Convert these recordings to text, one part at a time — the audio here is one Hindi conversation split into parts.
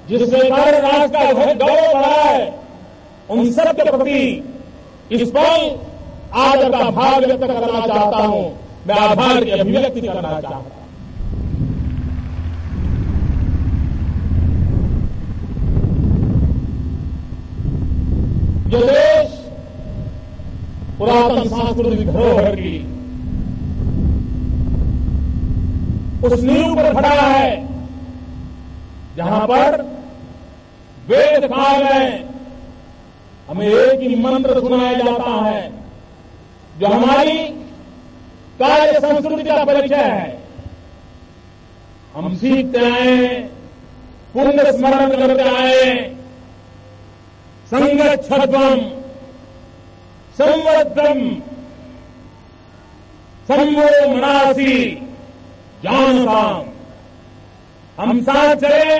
जिससे हमारे राष्ट्र का गौरव बढ़ा है, उन सब के प्रति इस पल आदर का भाव व्यक्त करना चाहता हूं। मैं आभार की अभिव्यक्ति करना चाहता हूं। जो देश पुरातन सांस्कृतिक धरोहर की उस नींव पर खड़ा है, जहां पर वेद काल में हमें एक ही मंत्र सुनाया जाता है, जो हमारी कार्य संस्कृति का परिचय है। हम सीखते आए, पुण्य स्मरण करते आए, संगच्छध्वम् संवर्धम् संवो मनासी जानताम्। हम साथ चले,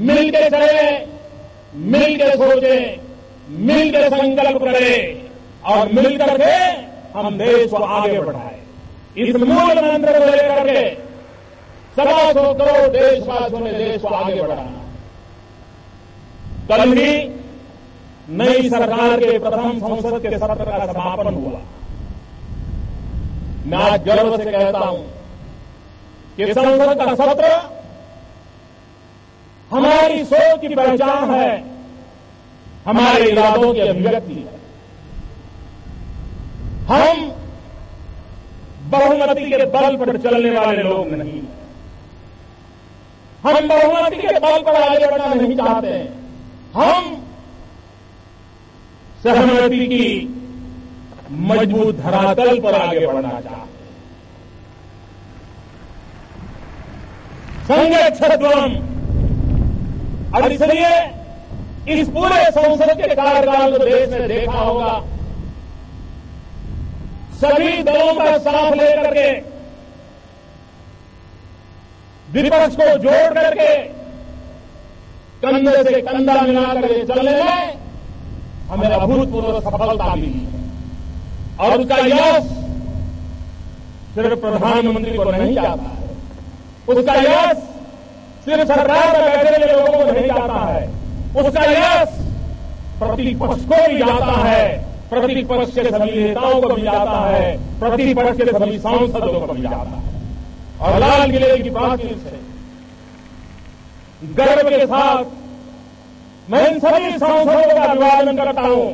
मिलके चले, मिलके सोचे, मिलके संकल्प करें और मिलकर के हम देश को आगे बढ़ाएं। इस मूल मंत्र को लेकर के 125 करोड़ देशवासियों ने देश को आगे बढ़ाना। कल ही नई सरकार के प्रथम संसद के सत्र का समापन हुआ। मैं आज गर्व से कहता हूं कि संसद का सत्र हमारी सोच की पहचान है, हमारे इरादों की अभिव्यक्ति है। हम बहुमति के बल पर चलने वाले लोग नहीं, हम बहुमति के बल पर आगे बढ़ना नहीं चाहते। हम सहमति की मजबूत धरातल पर आगे बढ़ना चाहते। संगच्छध्वम्। और इसलिए इस पूरे संसद के कार्यकाल को देश ने देखा होगा, सभी दलों का साथ लेकर के, विपक्ष को जोड़ करके, कंधे से कंधा मिलाकर के चलने में हमें अभूतपूर्व सफलता मिली है। और उसका यश सिर्फ प्रधानमंत्री को नहीं जाता है, उसका यश सिर्फ सरकार में बैठे हुए लोगों को नहीं जाता है, उसका यश प्रतिपक्ष को भी जाता है, प्रतिपक्ष के सभी नेताओं को भी जाता है, प्रतिपक्ष के सभी सांसदों को भी जाता है। और लाल किले की प्राचीर से गर्व के साथ मैं इन सभी सांसदों का अभिवादन करता हूं,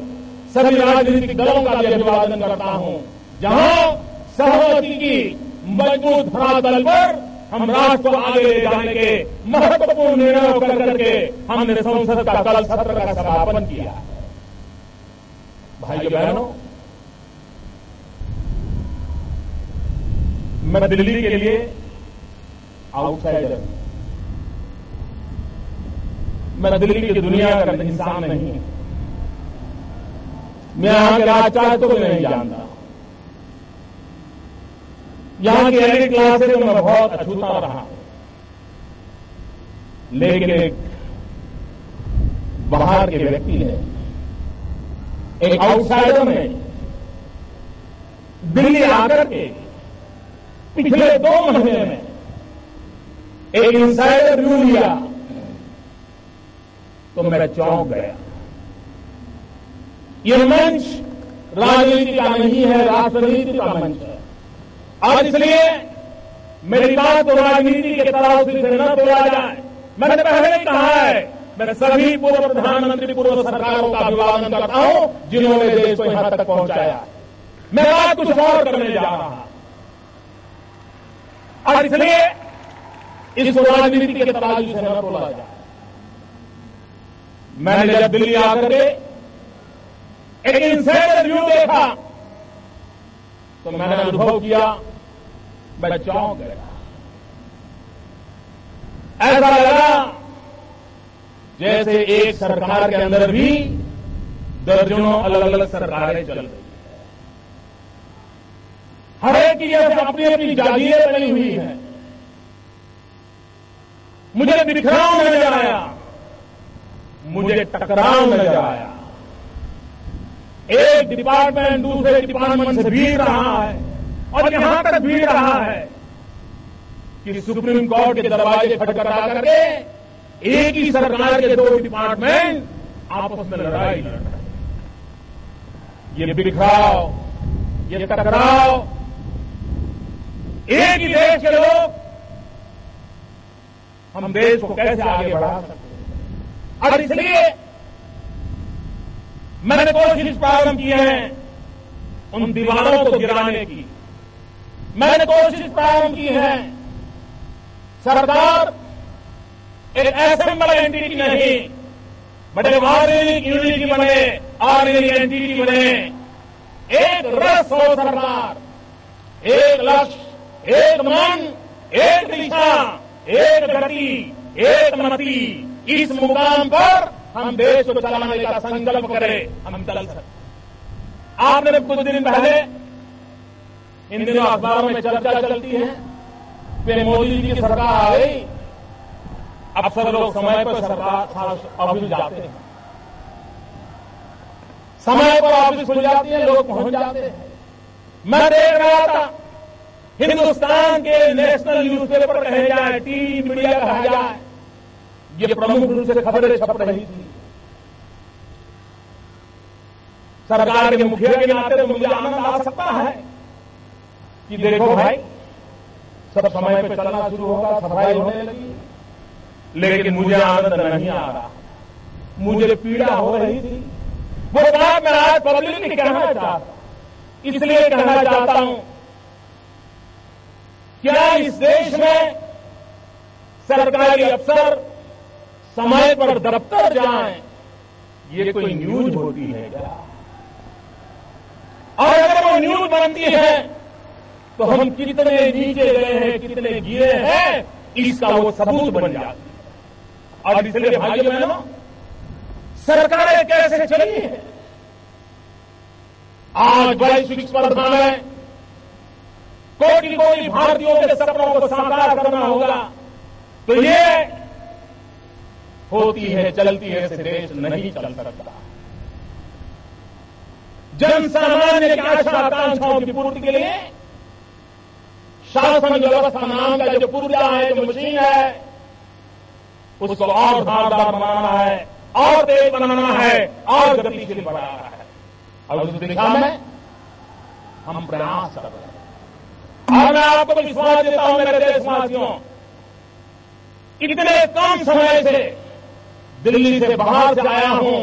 सभी राजनीतिक दलों का भी अभिवादन करता हूं, जहां सहमति की मजबूत धरातल पर हम राष्ट्र को आगे ले जाने के महत्वपूर्ण निर्णयों कर करके हमने संसद का कल सत्र का समापन किया। भाइयों बहनों, मैं दिल्ली के लिए आउटसाइडर, मैं दिल्ली की दुनिया का इंसान नहीं, मैं यहां के राजचारित्रों को नहीं जानता, यहां की एलिट क्लास से तो मैं बहुत अछूता रहा, लेकिन एक बाहर के व्यक्ति ने, एक आउटसाइडर ने दिल्ली आकर के पिछले 2 महीने में एक इनसाइडर व्यू लिया तो मैं चौंक गया। यह मंच राजनीति का नहीं है, राष्ट्रनीति का मंच है। और इसलिए मेरी बात तो राजनीति के तराजू से न तोड़ा जाए। मैंने पहले ही कहा है, मैं सभी पूर्व प्रधानमंत्री, पूर्व सरकारों का अभिवादन करता हूं जिन्होंने देश को यहां तक पहुंचाया। मैं बात कुछ और करने जा रहा और इसलिए इसको राजनीति के तराजू से न तोड़ा जाए। मैंने जब दिल्ली आकर के एक इनसाइडर व्यू देखा तो मैंने अनुभव किया, मैं चौंक गया। ऐसा लगा जैसे एक सरकार के अंदर भी दर्जनों अलग अलग सरकारें चल रही हैं। हर एक की अपनी अपनी जागीरें बनी हुई हैं। मुझे बिखराव नजर आया, मुझे टकराव नजर आया। एक डिपार्टमेंट दूसरे डिपार्टमेंट से भीड़ रहा है और यहां तक भीड़ रहा है कि सुप्रीम कोर्ट के दरवाजे खटखटा करके एक ही सरकार के दो डिपार्टमेंट आपस में लड़ाई लड़ रहे हैं। ये बिखराव, ये टकराव, एक ही देश के लोग हम देश को कैसे आगे बढ़ा सकते हैं। और इसलिए मैंने कोशिश प्रारंभ की है उन दीवारों को गिराने की। मैंने कोशिश प्रारंभ की है, सरकार एक असेंबल एंटिटी नहीं, बड़े ऑर्गेनिक यूनिटी बने, ऑर्गेनिक एंटिटी बने, एक रस हो सरकार, एक लक्ष्य, एक मन, एक दिशा, एक गति, एक मति। इस मुकाम पर हम देश को चलाने का संकल्प करें, हम चल सकते। आपने कुछ दिन पहले इन दिनों अखबारों में चर्चा चलती है कि मोदी जी की सरकार आ गई, अफसर लोग समय पर सरकार ऑफिस जाते हैं, समय पर ऑफिस खुल जाती है, लोग पहुंच जाते हैं। मैं देख रहा था हिंदुस्तान के नेशनल न्यूज़पेपर कहे जाए, टीवी मीडिया कहा जाए, ये प्रमुख रूप से खबरें छप रही थी। सरकार के मुखिया के नाते तो मुझे आनंद आ सकता है कि देखो भाई, सब समय पे चलना शुरू होगा, सफाई होने लगी। लेकिन मुझे आनंद नहीं आ रहा, मुझे पीड़ा हो रही थी। वो बात मैं आज पब्लिक में कहना चाहता, इसलिए कहना चाहता हूं, क्या इस देश में सरकारी अफसर समय पर दफ्तर जाएं, ये कोई न्यूज होती है क्या? और अगर वो न्यूज बनती है तो हम कितने नीचे गए हैं, कितने गिरे हैं, इसका वो सबूत बन जाती है। और इसलिए भाइयों बहनों, सरकारें कैसे चली है? आज वैश्विक स्पर्धा में कोटि कोटि भारतीयों के सपनों को साकार करना होगा, तो ये होती है, चलती है, से देश नहीं चल सकता। जन सामान्य की आशा आकांक्षाओं की पूर्ति के लिए शासन व्यवस्था नाम का जो पुर्जा है, जो मशीन है, उसको और धारदार बनाना है, और तेज बनाना है, और गतिशील बनाना है। और उस दिशा में हम प्रयास कर रहे हैं। और मैं आपको विश्वास देता हूं मेरे देशवासियों, इतने कम समय से दिल्ली से बाहर से आया हूं,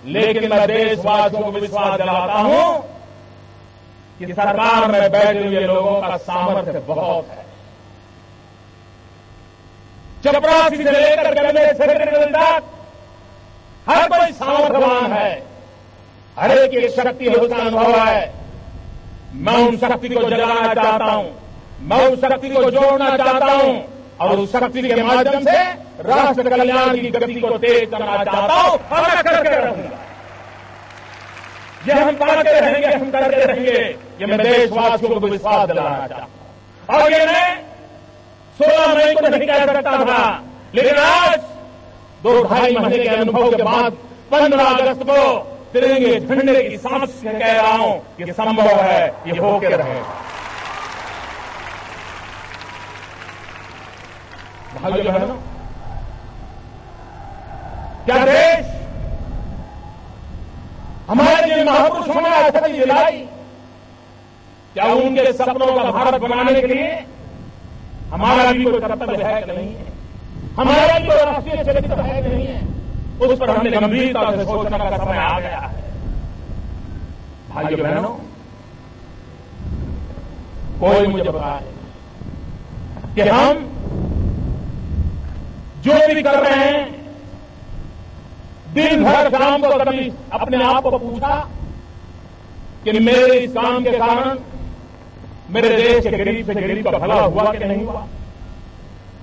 लेकिन मैं देशवासियों को विश्वास दिलाता हूं कि सरकार में बैठे हुए लोगों का सामर्थ्य बहुत है। चपरासी से लेकर कैबिनेट सेक्रेटरी तक हर कोई सामर्थ्यवान है, हर एक शक्ति है, उसका अनुभव है। मैं उन शक्ति को जगाना चाहता हूं, मैं उस शक्ति को जोड़ना चाहता हूं, और उस शक्ति के माध्यम से राष्ट्र कल्याण की गति को तेज करना चाहता हूं, और मैं करके रहूंगा। ये हम पाते रहेंगे, हम करते रहेंगे, ये मैं देशवासियों को विश्वास दिलाना चाहता हूं। और ये मैं 16 मई को नहीं कह सकता था, लेकिन आज 2-2.5 महीने के अनुभव के बाद 15 अगस्त को तिरंगे झंडे की सांस से कह रहा हूं कि संभव है, ये होके रहेगा। भाइयों बहनों, क्या देश हमारे जिन महापुरुषों ने आजादी दिलाई, क्या उनके सपनों का भारत बनाने के लिए हमारा भी कोई कर्तव्य है कि नहीं है? हमारा भी कोई राष्ट्रीय चरित्र है कि नहीं है? उस पर हमने गंभीरता से सोचने का समय आ गया है। भाइयों बहनों, कोई मुझे बताए कि हम जो भी कर रहे हैं, दिन भर शाम को कभी अपने आप को पूछा कि मेरे इस काम के कारण मेरे देश के गरीब से गरीब का भला हुआ कि नहीं हुआ?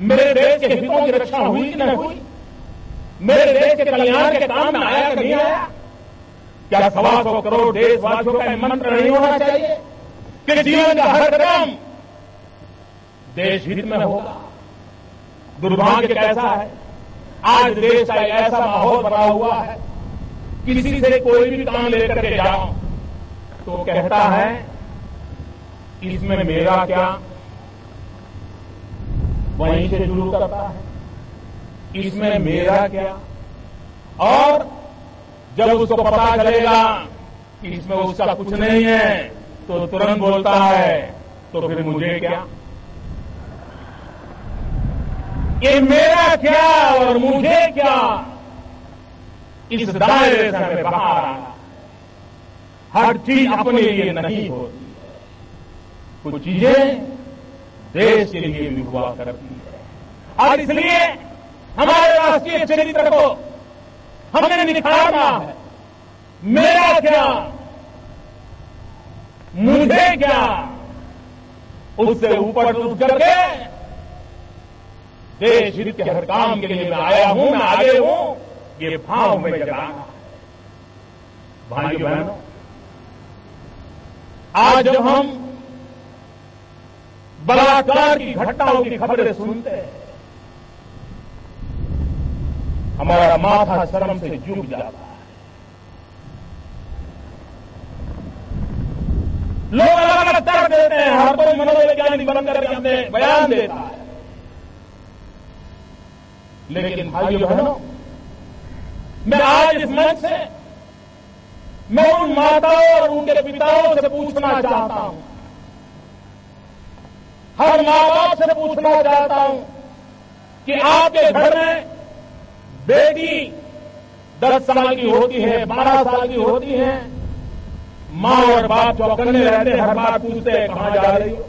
मेरे देश के हितों की रक्षा हुई कि नहीं हुई? मेरे देश के कल्याण के काम में आया कि नहीं आया? क्या 125 करोड़ देशवासियों का मंत्र नहीं होना चाहिए कि जीवन का हर कदम देश हित में होगा? दुर्भाग्य कैसा है, आज देश का एक ऐसा माहौल बना हुआ है, किसी से कोई भी काम लेकर के जाओ तो कहता है इसमें मेरा क्या, वहीं से शुरू करता है। इसमें मेरा क्या? और जब उसको पता चलेगा कि इसमें उसका कुछ नहीं है तो तुरंत बोलता है तो फिर मुझे क्या? ये मेरा क्या और मुझे क्या, इस दायरे से हमें बाहर आना। हर चीज अपने लिए नहीं होती है, कुछ चीजें देश के लिए भी हुआ करती है। और इसलिए हमारे राष्ट्रीय चरित्र को हमने निखारा है। मेरा क्या, मुझे क्या, उससे ऊपर उठ करके देश हित के हर काम के लिए मैं आया हूं, मैं आगे हूं, ये भाव में जगाना। भाइयों बहनों, आज जब हम बलात्कार की घटनाओं की खबरें सुनते हैं, हमारा माथा शर्म से झुक जाता है। लोग अलग अलग तर्क देते हैं, हर कोई मनोवैज्ञानिक बनकर के अपने बयान देता है, लेकिन भाइयों बहनों, मैं आज इस मंच से मैं उन माताओं और उनके पिताओं से पूछना चाहता हूं, हर माँ बाप से पूछना चाहता हूं कि आपके घर में बेटी 10 साल की होती है, 12 साल की होती है, माँ और बाप चौकन्ने रहते हैं, हर बार पूछते हैं कहां जा रही हो,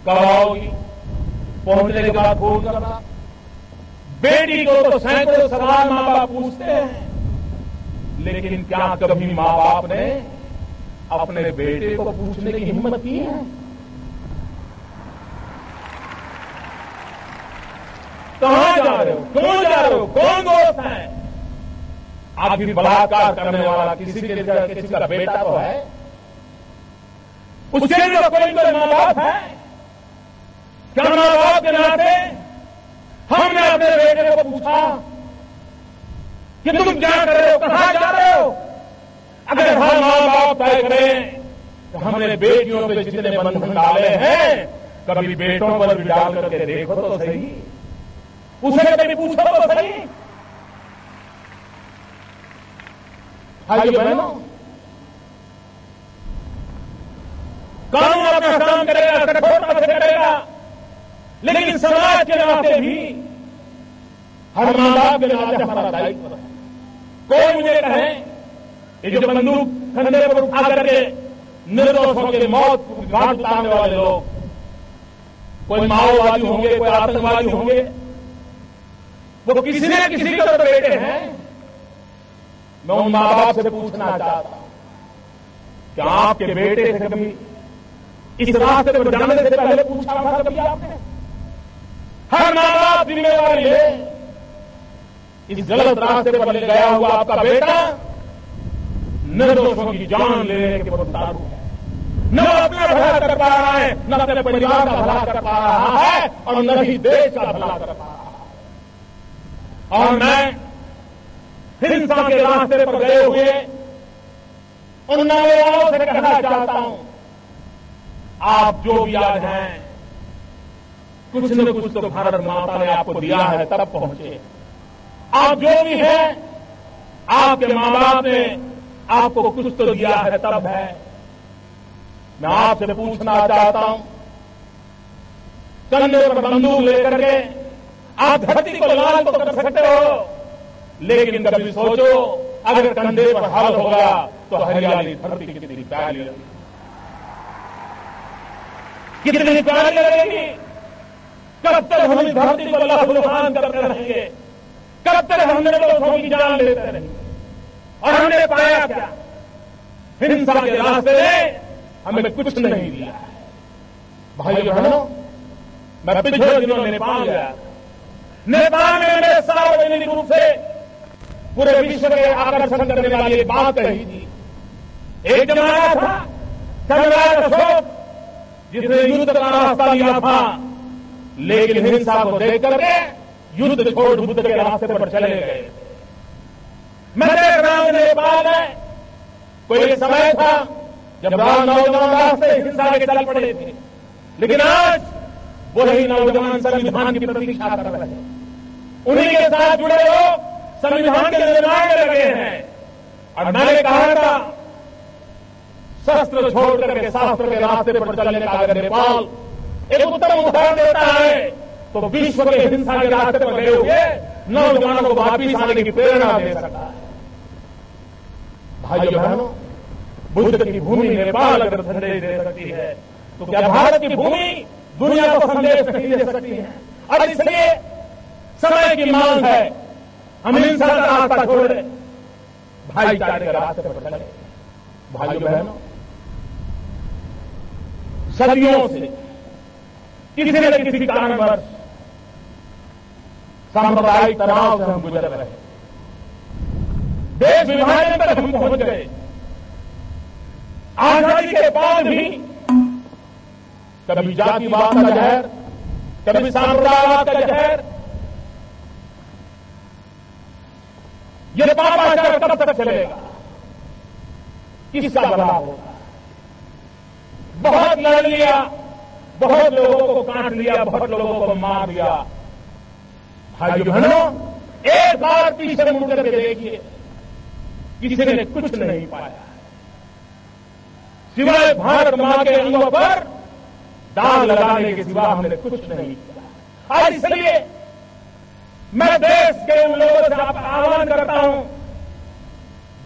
कब आओगी, पहुंचने के बाद फोन करना। बेटी को तो सैकड़ों सवाल माँ बाप पूछते हैं, लेकिन क्या कभी माँ बाप ने अपने बेटे को पूछने की हिम्मत की है? कहां जा रहे हो, क्यों जा रहे हो, कौन दोस्त है? आखिर बलात्कार करने वाला किसी का बेटा तो है, उसके लिए तो कोई माँ बाप है। क्या माँ बाप के नाते हमने अपने बेटे को पूछा कि तुम क्या कर रहे हो, कहां जा रहे हो? अगर हर माँ बाप तय करें तो हमने बेटियों पे जितने बंधन डाले हैं, कभी बेटों पर भी डाल करके देखो तो सही, उसे कभी पूछो तो सही। भाइयों बहनों, कानून अपना काम करेगा, कठोरता से करेगा, लेकिन समाज के नाते भी हर मां बाप के नाते हमारा दायित्व है। कोई मुझे कहे, ये जो बंदूक कंधे पर उठा करके निर्दोषों की मौत घाट उतारने वाले लोग, कोई माओवादी होंगे, कोई आतंकवादी होंगे, वो किसी न किसी के तो बेटे हैं। मैं उन मां बाप से पूछना चाहता हूं, क्या आपके बेटे से कभी इस रास्ते पर जाने से पहले पूछा था कभी आपने? हर मां बाप जिम्मेवारी ले, इस गलत रास्ते पर ले गया हुआ आपका बेटा निर्दोषों की जान लेने के उतारू है, न अपना भला कर पा रहा है, न अपने परिवार का भला कर पा रहा है, और न ही देश का भला कर पा रहा है। और मैं हिंसा के रास्ते पर गए हुए उन नौजवानों से कहना चाहता हूं, आप जो भी आज हैं, कुछ न कुछ तो भारत माता ने आपको दिया है, तब पहुंचे। आप जो भी हैं, आपके मां बाप ने आपको कुछ तो दिया है, तब है। मैं आपसे पूछना चाहता हूं, कंधे पर बंदूक लेकर के आप धरती को लाल तो कर सकते हो, लेकिन कभी सोचो अगर कंधे पर हल होगा तो हरियाली धरती कितनी प्यारी लगेगी, कितनी प्यारी लगेगी। कब तक हम इस धरती को लहूलुहान करते रहेंगे, कब तक हम निर्दोषों की जान लेते रहेंगे? और हमने पाया क्या? हिंसा के रास्ते ने हमें कुछ नहीं दिया है। भाइयों बहनों, मैं पिछले दिनों नेपाल गया। नेपाल में मैंने सार्वजनिक रूप से पूरे विश्व के आकर्षण करने वाली एक बात कही थी। एक जमाना था सम्राट अशोक, जिसने युद्ध का रास्ता लिया था, लेकिन हिंसा को देख करके युद्ध छोड़ बुद्ध के रास्ते पर चले गए। मैं देख रहा हूं नेपाल में कोई समय था जब नौजवान रास्ते हिंसा के चल पड़े थे, लेकिन आज वही नौजवान संविधान की प्रतीक्षा कर रहे हैं। उन्हीं के साथ जुड़े लोग संविधान के निर्माण में लगे हैं। और मैंने कहा था, शस्त्र छोड़ करके शास्त्र के रास्ते पर चलने का अगर नेपाल एक उत्तम उदाहरण देता है, तो विश्व के हिंसा के रास्ते पर गए हुए नौजवानों को वापिस आने की प्रेरणा दे सकता है। भाइयों बहनों, बुद्ध की भूमि नेपाल अगर संदेश दे सकती है, तो क्या भारत की भूमि दुनिया को संदेश नहीं दे सकती है? और इसलिए समय की मांग है, हम हिंसा का रास्ता छोड़े, भाईचारे के रास्ते पर चले। भाइयों बहनों, सदियों से किसी न किसी कारणवश सांप्रदायिक तनाव से हम गुजर रहे हैं। देश विभाजन तक हम पहुंच गए। आजादी के बाद भी कभी जातिवाद का जहर, कभी सांप्रदायवाद का जहर, ये पापाचार कब तक चलेगा? किसका भला होगा? बहुत लड़ लिया, बहुत लोगों को काट लिया, बहुत लोगों को मार दिया। भाइयों बहनों, एक बार पीछे मुड़ करके देखिए, किसी ने कुछ नहीं पाया सिवाय भारत मां के अंगों पर दाग लगाने के सिवा हमने कुछ नहीं किया। और इसलिए मैं देश के उन लोगों से आह्वान करता हूं,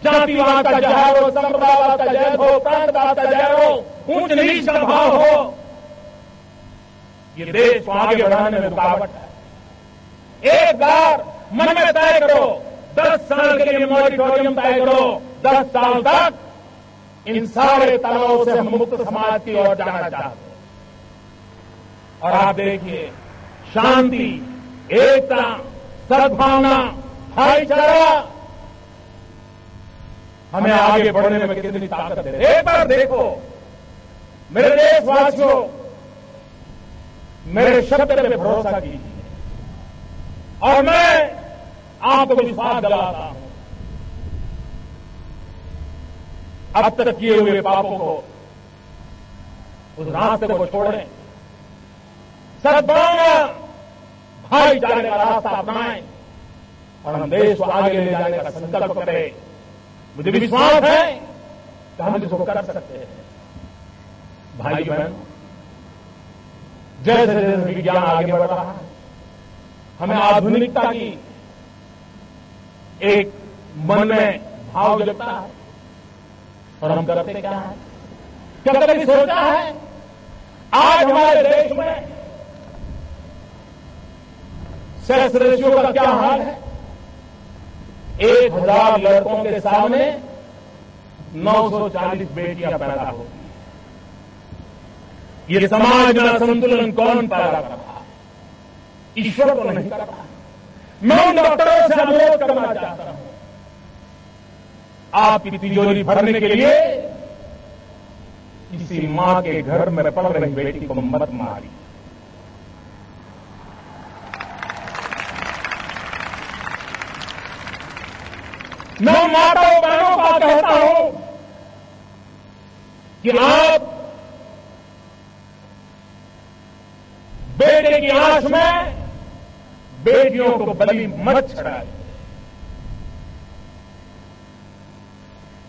जातिवाद का जहर हो, संप्रदायवाद का जहर हो, प्रांतवाद का जहर हो, ऊंच नीच का भाव हो, ये देश को आगे बढ़ाने में रुकावट है। एक बार मन में तय करो, 10 साल के लिए मॉरिटोरियम तय करो, 10 साल तक इन सारे तनाव से हम मुक्त समाज की ओर जाना चाहते हैं। और आप देखिए, शांति, एकता, सद्भावना, भाईचारा हमें आगे बढ़ने में कितनी ताकत है। एक बार देखो मेरे देशवासियों, मेरे शब्द पे भरोसा कीजिए और मैं आपको विश्वास दिलाता हूं, अब तक किए हुए पापों को, उस रास्ते को छोड़ें, सद्भावना, भाईचारे का रास्ता अपनाएं और हम देश को आगे ले जाने का संकल्प करें। मुझे विश्वास है कि हम इसको कर सकते हैं। भाई बहन, जैसे जैसे विज्ञान आगे बढ़ रहा है, हमें आधुनिकता की एक मन में भाव जगता है और हम करते क्या है? क्या कभी सोचा है आज हमारे देश में सेक्स रेशियो का क्या हाल है? 1000 लड़कों के सामने 940 बेटियां पैदा होती। ये समाज में असंतुलन कौन पैदा कर रहा है? ईश्वर तो नहीं कर रहा। मैं उन डॉक्टरों से अनुरोध करना चाहता हूं, आपकी तिजोरी भरने के लिए किसी मां के घर में पड़ रही बेटी को मत मारी। मैं माताओं बहनों का कहता हूं कि आप बेटे की आंच में बेटियों को बलि मत चढ़ाए।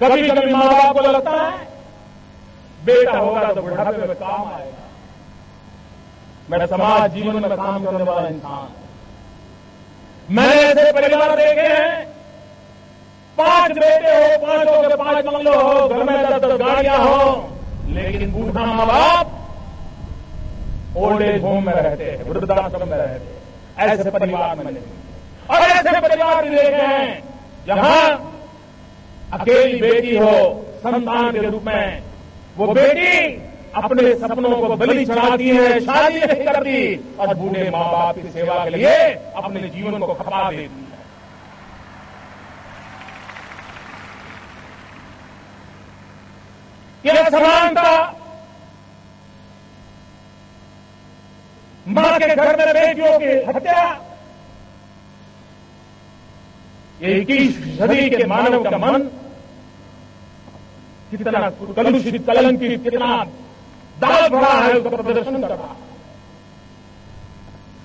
कभी कभी मां बाप को लगता है बेटा होगा तो बुढ़ापे में काम आएगा। मैं समाज जीवन में काम करने वाला इंसान, मैंने ऐसे परिवार देखे हैं, 5 बेटे हो, 5 के 5 बंगलो हो, घर में 10 गाड़ियां हो, लेकिन बूढ़ा मां बाप ओल्ड एज होम में रहते हैं, वृद्धाश्रम में रहते हैं। ऐसे परिवार में नहीं। और ऐसे परिवार भी देखे हैं जहां अकेली बेटी हो, संतान के रूप में वो बेटी अपने सपनों को बलि चढ़ाती है, शादी नहीं करती और बूढ़े मां बाप की सेवा के लिए अपने जीवन को खपा देती है। यह समानता मां के घर में बेटियों की हत्या, ये 21वीं सदी के मानव का मन कितना कलुषित, कलंकित, कितना दाल भरा है, उसका प्रदर्शन कर रहा।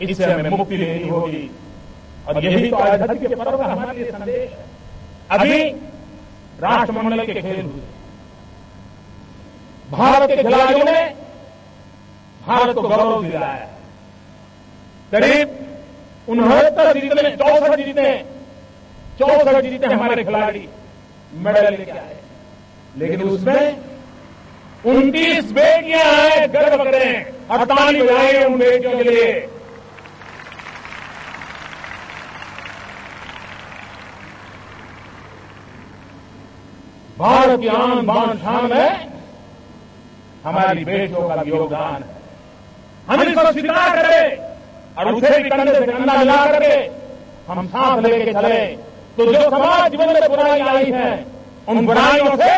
इससे हमें मुक्ति लेनी होगी, और यही तो आजादी के पर्व का हमारे लिए संदेश है। अभी राष्ट्रमंडल के खेल हुए, भारत के खिलाड़ियों ने भारत को गौरव दिलाया। करीब 69 जीतने, 64 जीते हमारे खिलाड़ी मेडल लेके आए, लेकिन उसमें 29 बेटियां हैं। गर्व करें और ताली बजाएं उन बेटियों के लिए। भारत की आन बान शान में हमारी बेटियों का योगदान है। हम इसको स्वीकार करें और उसे भी कंधे से कंधा मिला करके हम साथ लेके चले, तो जो समाज जीवन में बुराई आई है उन बुराइयों से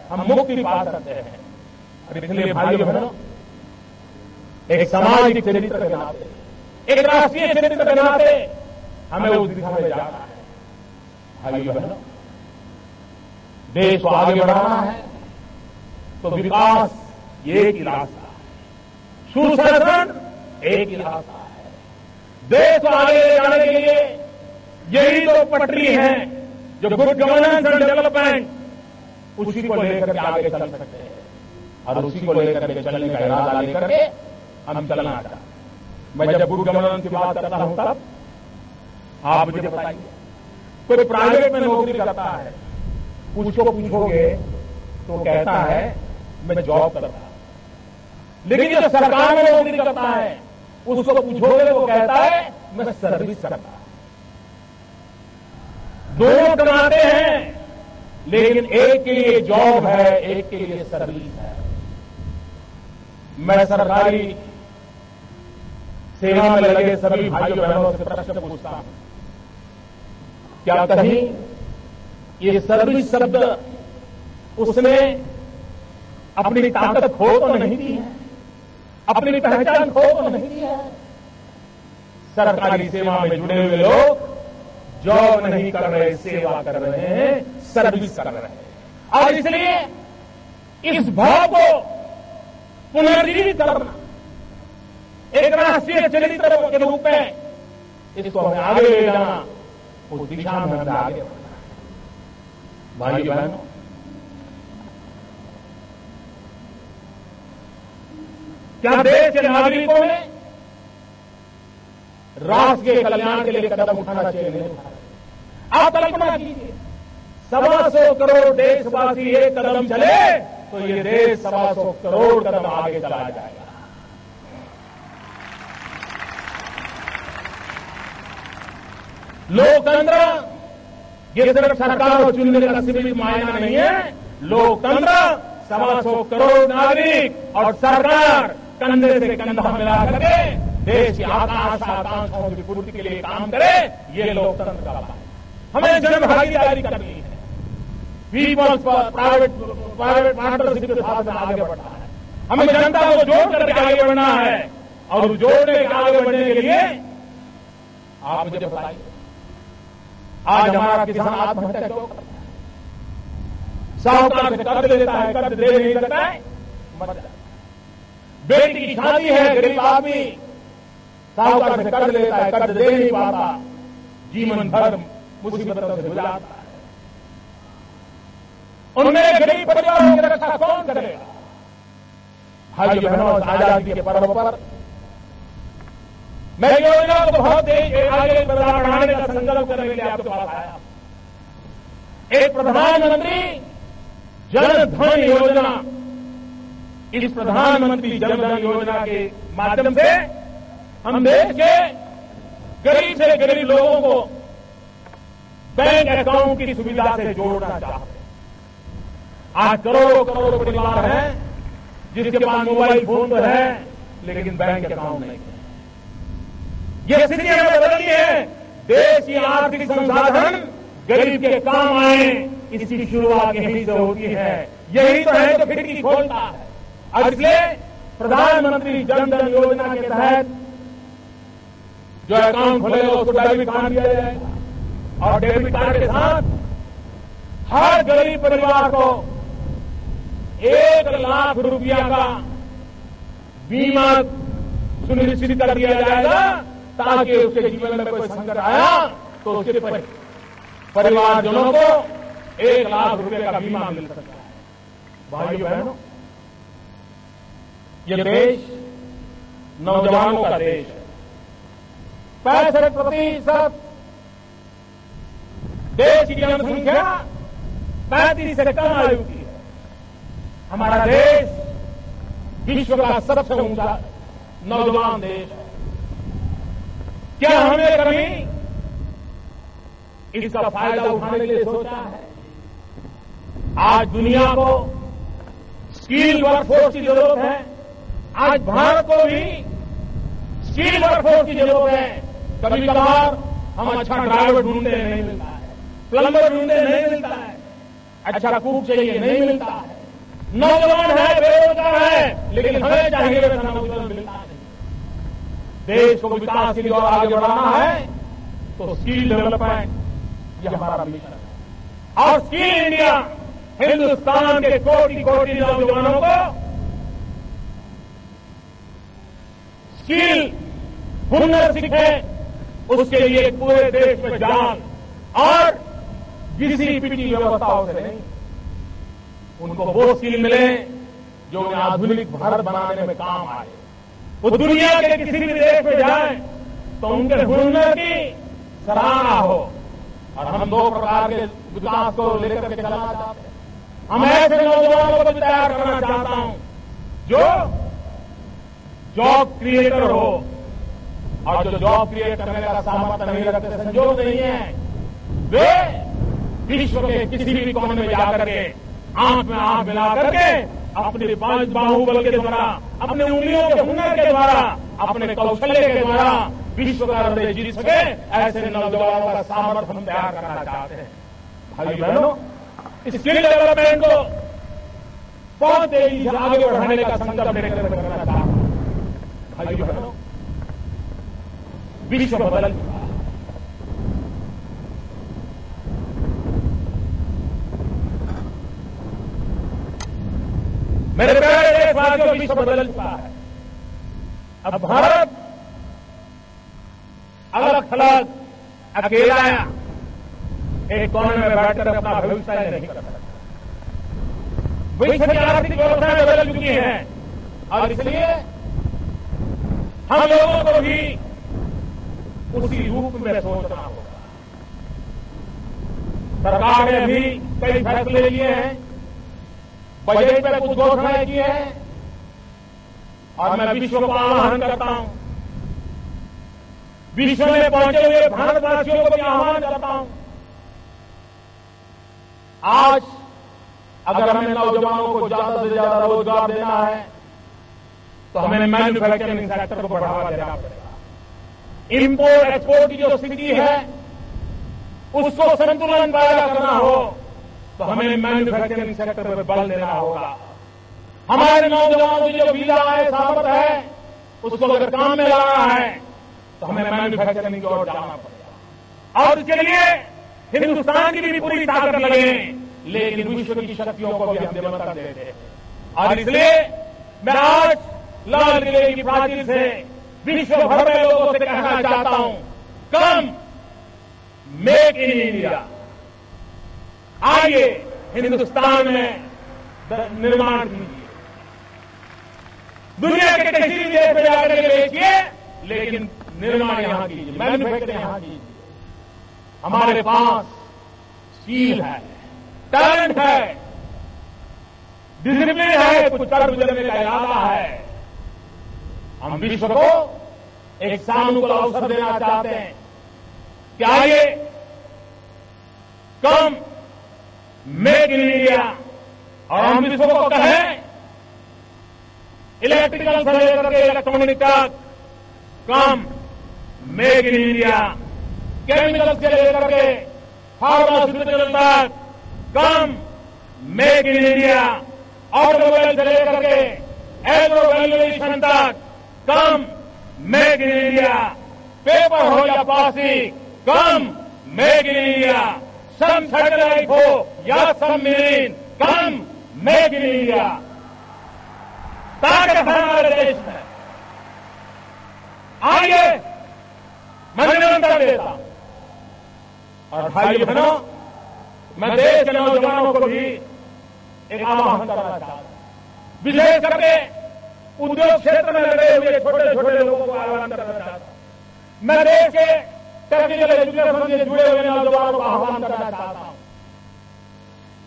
हम मुक्ति पा सकते हैं। और इसलिए भाइयों बहनों, एक सामाजिक चरित्र के नाते, एक राष्ट्रीय चरित्र के नाते हमें उस दिशा में जाना है। भाइयों बहनों, देश को आगे बढ़ाना है तो विकास एक ही रास्ता है, सुशासन एक ही रास्ता है। देश को आगे ले जाने के लिए यही तो पटरी है जो गुड गवर्नेंस एंड डेवलपमेंट, उसी को लेकर के आगे चल सकते हैं और उसी को लेकर के चलने का इरादा लेकर के हम चलना चाहते हैं। मैं जब गुड गवर्नेंस की बात करता हूं तब आप मुझे बताइए, कोई प्राइवेट में नौकरी करता है, उसको पूछोगे तो कहता है मैं जॉब करता हूं, लेकिन जो सरकार में नौकरी करता है उसको पूछोगे तो कहता है मैं सर्विस करता हूं। दोनों कमाते हैं, लेकिन एक के लिए जॉब है, एक के लिए सर्विस है। मैं सरकारी सेवा में लगे सभी भाइयों बहनों से प्रश्न पूछता हूं, क्या कहीं ये सर्विस शब्द उसने अपनी ताकत खो तो नहीं दी है, अपनी पहचान खो तो नहीं दी है? सरकारी सेवा में जुड़े हुए लोग जॉब नहीं कर रहे, सेवा कर रहे हैं, सर्विस कर रहे हैं। और इसलिए इस भाव को पुनर्जीवित करना, एक राष्ट्रीय चरित्र के रूप में इसको हमें आगे ले जाना, उस दिशा में हमें आगे बढ़ना। भाई बहनों, क्या देश के नागरिकों ने राष्ट्र के कल्याण के लिए कदम उठाना चाहिए? नहीं उठाना। आप कल्पना कीजिए, 125 करोड़ देशवासी एक कदम चले तो ये देश 125 करोड़ कदम आगे चला जाएगा। लोकतंत्र ये सिर्फ सरकार को चुनने का सीमित मायना नहीं है। लोकतंत्र 125 करोड़ नागरिक और सरकार कंधे से कंधा मिला करके देश की आकांक्षाओं की पूर्ति के लिए काम करे, ये लोकतंत्र का है। हमें जन भागीदारी करनी है, पीपल्स प्राइवेट पार्टनरशिप के साथ आगे बढ़ना है। हमें जनता को जोड़ करके आगे बढ़ना है और जोड़ने के आगे बढ़ने के लिए आप मुझे बताइए, आज हमारा किसान आत्महत्या क्यों करता है? साहूकार से कर्ज लेता है, कर्ज दे नहीं सकता है, मर जाता है। बेटी की शादी है, गरीब आदमी साहूकार से कर्ज लेता है, कर्ज दे नहीं पाता, जीवन भर मुसीबतों से गुजारता है। उनमें गरीब परिवारों की रक्षा कौन करेगा? भाइयों बहनों, आजादी के पर्व पर मैं योजना को बहुत आगे बढ़ाने का संकल्प करने के लिए आपके पास आया। एक प्रधानमंत्री जन धन योजना, इस प्रधानमंत्री जन धन योजना के माध्यम से हम देश के गरीब से गरीब लोगों को बैंक अकाउंट की सुविधा से जोड़ना चाहते हैं। आज करोड़ों करोड़ों परिवार हैं जिसके पास मोबाइल फोन तो है लेकिन बैंक अकाउंट नहीं है। ये स्थिति हमें बदलनी है। देश की आर्थिक संसाधन गरीब के काम आए, इसकी शुरुआत यहीं से होती है। यही तो है जो खिड़की खोलता है। और इसलिए प्रधानमंत्री जन धन योजना के तहत जो अकाउंट खोलेगा उसको डेबिट कार्ड दिया जाएगा और डेबिट कार्ड के साथ हर गरीब परिवार को 1 लाख रुपया का बीमा सुनिश्चित कर दिया जाएगा ताकि उसके जीवन में कोई संकट आया तो उसके परिवारजनों को 1 लाख रुपए का बीमा मिल सकता है। भाइयों बहनों, ये देश नौजवानों का देश है। 65% देश की जनसंख्या 35 से कम आयु की है। हमारा देश विश्व का सबसे ऊंचा नौजवान देश है। क्या हमने कभी इसका फायदा उठाने के लिए सोचा है? आज दुनिया को स्किल वर्कफोर्स की जरूरत है। आज भारत को भी स्किल वर्कफोर्स की जरूरत है। कभी कभार हम अच्छा ड्राइवर ढूंढते नहीं मिलता है, प्लम्बर ढूंढते नहीं मिलता है, अच्छा कुक चाहिए नहीं मिलता है, नौजवान है, बेरोजगार है, लेकिन हमें चाहिए वैसा नौजवान मिलता नहीं। देश को विकास के लिए और आगे बढ़ाना है तो स्किल डेवलपमेंट ये हमारा मिशन है। और स्किल इंडिया हिंदुस्तान के कोटि कोटि नौजवानों को स्किल हुनर सीखे, उसके लिए पूरे देश में जान और किसी पिटी व्यवस्थाओं से नहीं, उनको वो स्किल मिले जो उन्हें आधुनिक भारत बनाने में काम आए। वो दुनिया के किसी भी देश में जाए तो उनके हुनर की सराहना हो। और हम 2 प्रकार के विकास को लेकर के चलना चाहते हैं। हम ऐसे नौजवानों को भी तैयार करना चाहता हूं जो जॉब क्रिएटर हो, और जो जॉब क्रिएट करने का सामर्थ्य नहीं रखते, संजोग नहीं है, वे विश्व के किसी भी कोने में जाकर के आंख में आंख मिला करके अपने 5 बाहुबल के द्वारा, अपने उंगलियों के हुनर के द्वारा, अपने कौशल्य के द्वारा विश्व का हृदय जीत सके, ऐसे नौजवानों का सामर्थ्य हम तैयार करना चाहते हैं। भाई बहनों, स्किल डेवलपमेंट को बहुत तेजी से आगे बढ़ाने का संकल्प लेकर करना चाहते हैं। भाई बहनों, विश्व बदल चुका है। मेरे प्यारे देशवासियों, विश्व बदल चुका है। अब भारत अलग थलग अकेला एक कोने में बैठकर अपना भविष्य नहीं कर सकता। विश्व की आर्थिक व्यवस्थाएं बदल चुकी हैं और इसलिए हम लोगों को भी उसी रूप में सोचना होगा। सरकार ने भी कई फैसले लिए हैं, बजट में कुछ घोषणाएं की हैं, और मैं विश्व को आह्वान करता हूं, विश्व में पहुंचे हुए भारतवासियों को भी आह्वान करता हूं। आज अगर हमें नौजवानों को ज्यादा से ज्यादा रोजगार देना है तो हमें मैन्युफैक्चरिंग सेक्टर को बढ़ावा देना पड़ेगा। इंपोर्ट एक्सपोर्ट की जो स्थिति है उसको संतुलन पैदा करना हो तो हमें मैन्युफैक्चरिंग सेक्टर पर बल देना होगा। हमारे नौजवानों की जो वीजा है, सामर्थ्य है, उसको अगर काम में लाना है तो हमें मैन्युफैक्चरिंग की ओर जाना पड़ेगा। और इसके लिए हिंदुस्तान की भी पूरी ताकत लगे, लेकिन विश्व की शक्तियों को भी हम निमंत्रण देते हैं। और इसलिए मैं आज लाल किले की प्राचीर से विश्व भर में लोगों से कहना चाहता हूं, कम मेक इन इंडिया, आइए हिंदुस्तान में निर्माण कीजिए। दुनिया के किसी भी देश में जाकर के बेचिए, लेकिन निर्माण यहां कीजिए, मैन्युफैक्चरिंग यहां कीजिए। हमारे पास स्किल है, टैलेंट है, डिसिप्लिन है, कुछ कर गुजरने का इरादा है। हम विश्व को एक सानुकूल अवसर देना चाहते हैं। क्या ये कम मेक इन इंडिया, और हम विश्व को कहें इलेक्ट्रिकल से लेकर के इलेक्ट्रॉनिक तक come make in India, chemical से लेकर के फार्मास्यूटिकल तक come make in India, automobile से लेकर के एग्रो वैल्यूएशन तक come make in India, paper हो या plastic come make in India, some satellite हो या submarine come make in India. ताकत है हमारे देश में। आइए मैं निरंतर देता हूं। और भाई बहनों, मैं देश के नौजवानों को भी एक आह्वान करना चाहता हूं, विशेष करके उद्योग क्षेत्र में लगे हुए छोटे छोटे लोगों को आह्वान करना चाहता हूं। मैं देश के टेक्निकल एजुकेशन से जुड़े हुए नौजवानों को आह्वान करना चाहता हूं।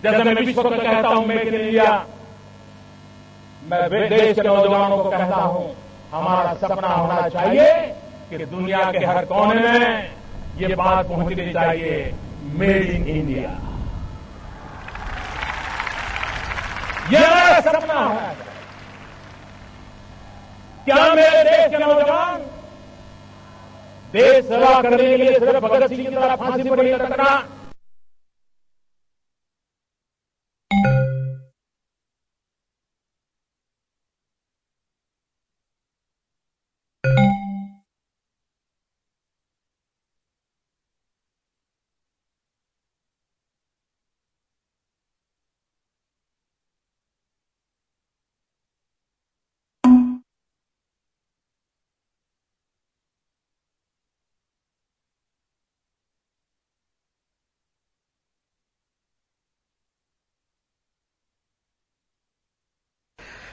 जैसे मैं विश्व को कहता हूं मेक इन इंडिया, मैं देश के नौजवानों को कहता हूं, हमारा सपना होना चाहिए कि दुनिया के हर कोने में ये बात पहुंचनी चाहिए, मेड इन इंडिया। यह हमारा सपना है। क्या मेरे देश के नौजवान देश सेवा करने के लिए सिर्फ भगत सिंह की तरह फांसी पर नहीं लटकना,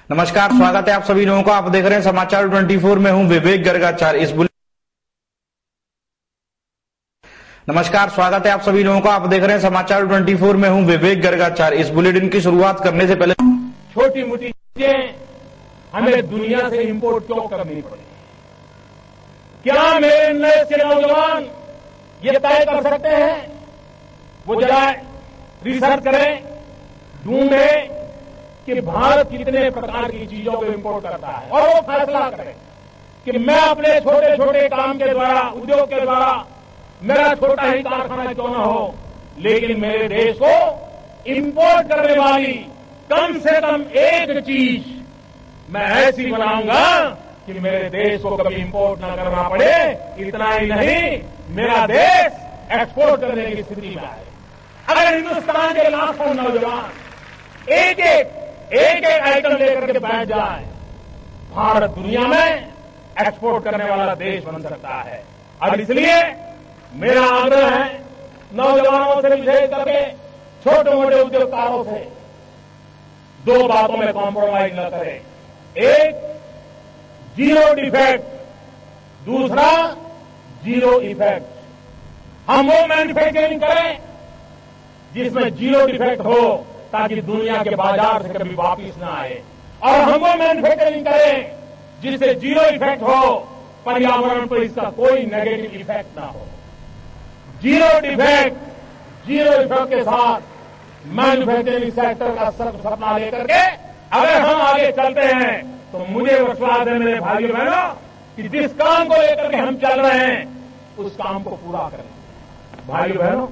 नमस्कार, स्वागत है आप सभी लोगों का। आप देख रहे हैं समाचार 24 में हूं विवेक गर्गाचार। नमस्कार, स्वागत है आप सभी लोगों का। आप देख रहे हैं समाचार 24 में हूं विवेक गर्गाचार। इस बुलेटिन की शुरुआत करने से पहले छोटी मोटी चीजें हमें दुनिया से इंपोर्ट क्यों करनी पड़ी? क्या मेरे देश के नौजवान ये तय कर सकते हैं? वो जरा रिसर्च करें, ढूंढें कि भारत कितने प्रकार की चीजों को इंपोर्ट करता है और वो फैसला करें कि मैं अपने छोटे छोटे काम के द्वारा, उद्योग के द्वारा, मेरा छोटा ही कारखाना क्यों न हो, लेकिन मेरे देश को इंपोर्ट करने वाली कम से कम एक चीज मैं ऐसी बनाऊंगा कि मेरे देश को कभी इंपोर्ट न करना पड़े। इतना ही नहीं, मेरा देश एक्सपोर्ट करने की स्थिति में आए। अगर हिंदुस्तान के लाखों नौजवान एक एक आइटम लेकर के बैठ जाए, भारत दुनिया में एक्सपोर्ट करने वाला देश बन सकता है। और इसलिए मेरा आग्रह है नौजवानों से, विशेष करके छोटे मोटे उद्योगकारों से, दो बातों में कॉम्प्रोमाइज न करें। एक, जीरो डिफेक्ट, दूसरा जीरो इफेक्ट। हम वो मैन्युफैक्चरिंग करें जिसमें जीरो डिफेक्ट हो, ताकि दुनिया के बाजार से कभी वापिस ना आए, और हम वो मैन्युफैक्चरिंग करें जिससे जीरो इफेक्ट हो, पर्यावरण पर इसका कोई नेगेटिव इफेक्ट ना हो। जीरो डिफेक्ट, जीरो इफेक्ट के साथ मैन्युफैक्चरिंग सेक्टर का सपना लेकर के अगर हम आगे चलते हैं तो मुझे विश्वास है मेरे भाइयों बहनों कि जिस काम को लेकर के हम चल रहे हैं उस काम को पूरा करें। भाइयों बहनों,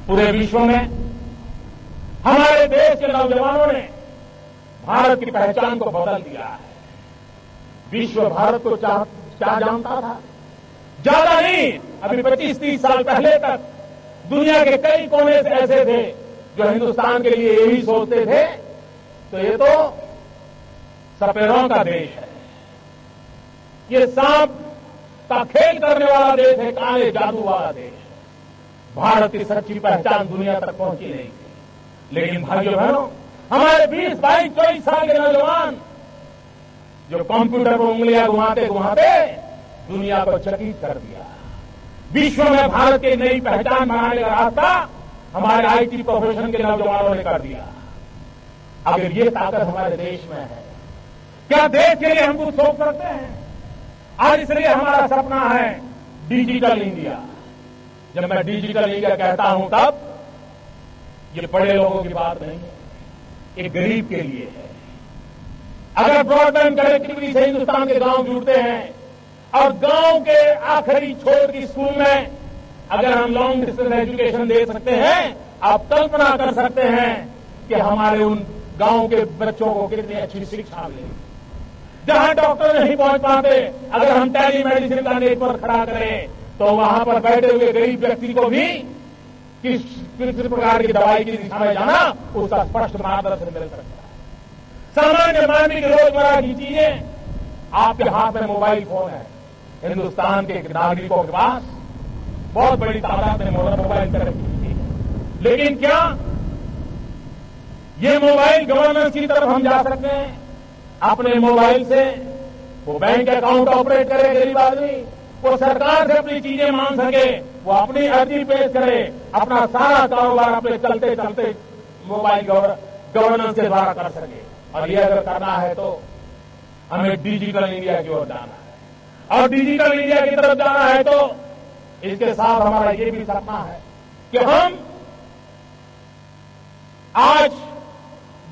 पूरे विश्व में हमारे देश के नौजवानों ने भारत की पहचान को बदल दिया है। विश्व भारत को क्या जानता था? ज्यादा नहीं, अभी 25-30 साल पहले तक दुनिया के कई कोने से ऐसे थे जो हिंदुस्तान के लिए यही सोचते थे, तो ये तो सपेरों का देश है, ये सांप का खेल करने वाला देश है, काले जादू वाला देश। भारत की सच्ची पहचान दुनिया तक पहुंची नहीं थी। लेकिन भाइयों बहनों, हमारे 20, 22, 24 साल के नौजवान जो कंप्यूटर पर उंगलियां घुमाते घुमाते दुनिया को चकित कर दिया। विश्व में भारत की नई पहचान बनाने का रास्ता हमारे आईटी प्रोफेशन के नौजवानों ने कर दिया। अगर ये ताकत हमारे देश में है, क्या देश के लिए हम कुछ सोच सकते हैं? आज इसलिए हमारा सपना है डिजिटल इंडिया। जब मैं डिजिटल इंडिया कहता हूं तब ये बड़े लोगों की बात नहीं है, ये गरीब के लिए है। अगर ब्रॉडबैंड कनेक्टिविटी से हिंदुस्तान के गांव जुड़ते हैं और गांव के आखिरी छोर की स्कूल में अगर हम लॉन्ग डिस्टेंस एजुकेशन दे सकते हैं, आप कल्पना कर सकते हैं कि हमारे उन गांव के बच्चों को कितनी अच्छी शिक्षा मिलेगी। जहां डॉक्टर नहीं पहुंच पाते, अगर हम टेली मेडिसिन का नेटवर्क खड़ा करें तो वहां पर बैठे हुए गरीब व्यक्ति को भी किस प्रकार की दवाई की दिशा में जाना, उसका स्पष्ट मार्गदर्शन मिल सकता है। सामान्य मानवीय की रोजमर्रा की चीजें आपके हाथ में मोबाइल फोन है, हिंदुस्तान के नागरिकों के पास बहुत बड़ी तादाद में मोबाइल कनेक्टिविटी है। लेकिन क्या ये मोबाइल गवर्नेंस की तरफ हम जा सकते हैं? अपने मोबाइल से वो बैंक अकाउंट ऑपरेट करे गरीब आदमी, वो सरकार से अपनी चीजें मांग सके, वो अपनी अर्जी पेश करे, अपना सारा कारोबार अपने चलते चलते मोबाइल गवर्नेंस के द्वारा कर सके। और ये अगर करना है तो हमें डिजिटल इंडिया की ओर जाना है। और डिजिटल इंडिया की तरफ जाना है तो इसके साथ हमारा ये भी सपना है कि हम आज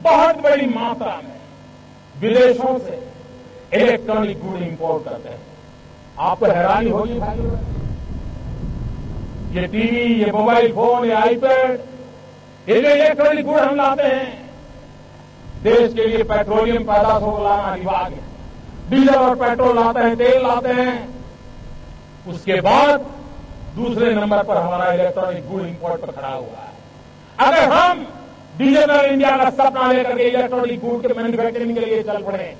बहुत बड़ी मात्रा में विदेशों से इलेक्ट्रॉनिक गुड इंपोर्ट करते हैं। आपको हैरानी होगी भाई, ये टीवी, ये मोबाइल फोन, ये आईपैड, ये जो इलेक्ट्रॉनिक गुड हम लाते हैं, देश के लिए पेट्रोलियम पैदाशों को लाना अनिवार्य है। डीजल और पेट्रोल लाते हैं, तेल लाते हैं, उसके बाद दूसरे नंबर पर हमारा इलेक्ट्रॉनिक गुड इंपोर्ट पर खड़ा हुआ है। अगर हम डिजिटल इंडिया का सपना लेकर के इलेक्ट्रॉनिक गुड के मैन्युफैक्चरिंग के लिए चल पड़े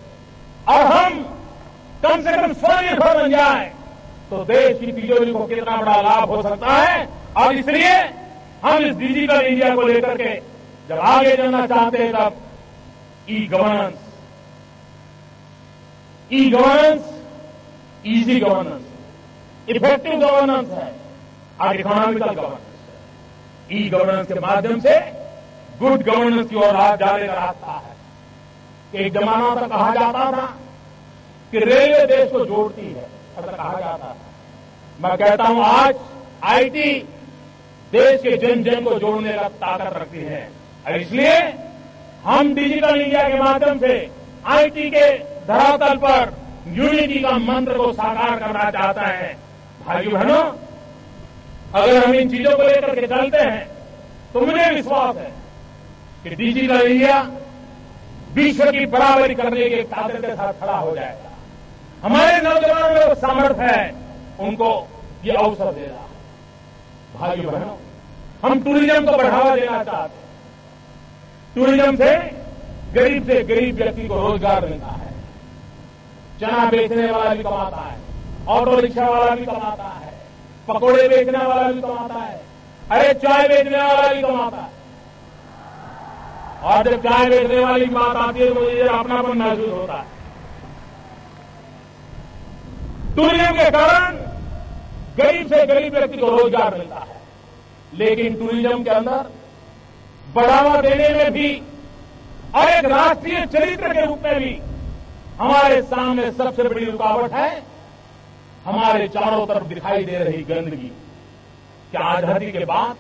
और हम कम से कम स्वनिर्भर बन जाए तो देश की तिजोरी को कितना बड़ा लाभ हो सकता है। और इसलिए हम इस डिजिटल इंडिया को लेकर के जब आगे जाना चाहते हैं तब e governance, easy governance, effective governance है और इकोनॉमिकल गवर्नेंस। ई गवर्नेंस के माध्यम से गुड गवर्नेंस की ओर जाने का रास्ता है। एक जमाना तक कहा जाता था कि रेलवे देश को जोड़ती है, ऐसा कहा जाता था। मैं कहता हूं आज आईटी देश के जन जन को जोड़ने का ताकत रखती है। और इसलिए हम डिजिटल इंडिया के माध्यम से आईटी के धरातल पर यूनिटी का मंत्र को साकार करना चाहता है। भाइयों बहनों, अगर हम इन चीजों को लेकर के चलते हैं तो मुझे विश्वास है कि डिजिटल इंडिया विश्व की बराबरी करने की ताकत के साथ खड़ा हो जाएगा। हमारे नौजवानों में सामर्थ्य है, उनको ये अवसर दे रहा है। भाइयों बहनों, हम टूरिज्म को बढ़ावा देना चाहते हैं। टूरिज्म से गरीब व्यक्ति को रोजगार मिलता है। चना बेचने वाला भी कमाता है, ऑटो रिक्शा वाला भी कमाता है, पकौड़े बेचने वाला भी कमाता है, अरे चाय बेचने वाला भी कमाता है। और जब चाय बेचने वाली बात आती है तो मुझे अपनापन महसूस होता है। टूरिज्म के कारण गरीब से गरीब व्यक्ति को रोजगार मिलता है। लेकिन टूरिज्म के अंदर बढ़ावा देने में भी और एक राष्ट्रीय चरित्र के रूप में भी हमारे सामने सबसे बड़ी रुकावट है हमारे चारों तरफ दिखाई दे रही गंदगी। क्या आजादी के बाद,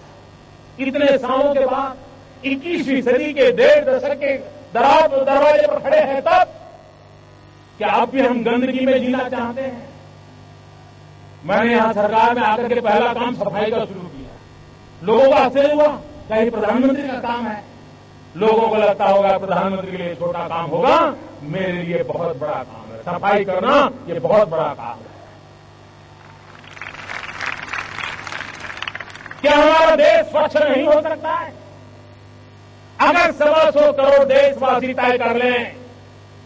इतने सालों के बाद, 21वीं सदी के 1.5 दशक के दरवाजे पर खड़े हैं, तब क्या अब भी हम गंदगी में जीना चाहते हैं? मैंने यहां सरकार में आकर के पहला काम सफाई का शुरू किया। लोगों का आश्चर्य हुआ, क्या ये प्रधानमंत्री का काम है? लोगों को लगता होगा प्रधानमंत्री के लिए छोटा काम होगा, मेरे लिए बहुत बड़ा काम है। सफाई करना ये बहुत बड़ा काम है। क्या हमारा देश स्वच्छ नहीं हो सकता है? अगर 125 करोड़ देशवासी तय कर लें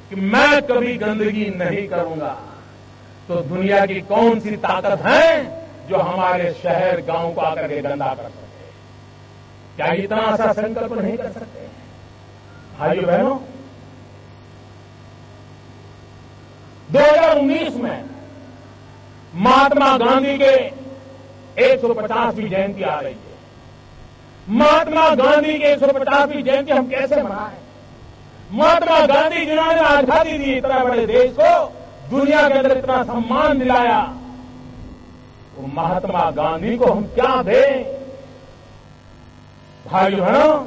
कि मैं कभी गंदगी नहीं करूंगा, तो दुनिया की कौन सी ताकत है जो हमारे शहर गांव को आकर के गंदा कर सके? क्या इतना सा संकल्प नहीं कर सकते? भाइयों बहनों, 2019 में महात्मा गांधी के 150वीं जयंती आ रही है। महात्मा गांधी की 150वीं जयंती हम कैसे मनाएं? महात्मा गांधी जिन्होंने आजादी दी, इतना बड़े देश को दुनिया के अंदर इतना सम्मान दिलाया, वो महात्मा गांधी को हम क्या दें? भाइयों बहनों,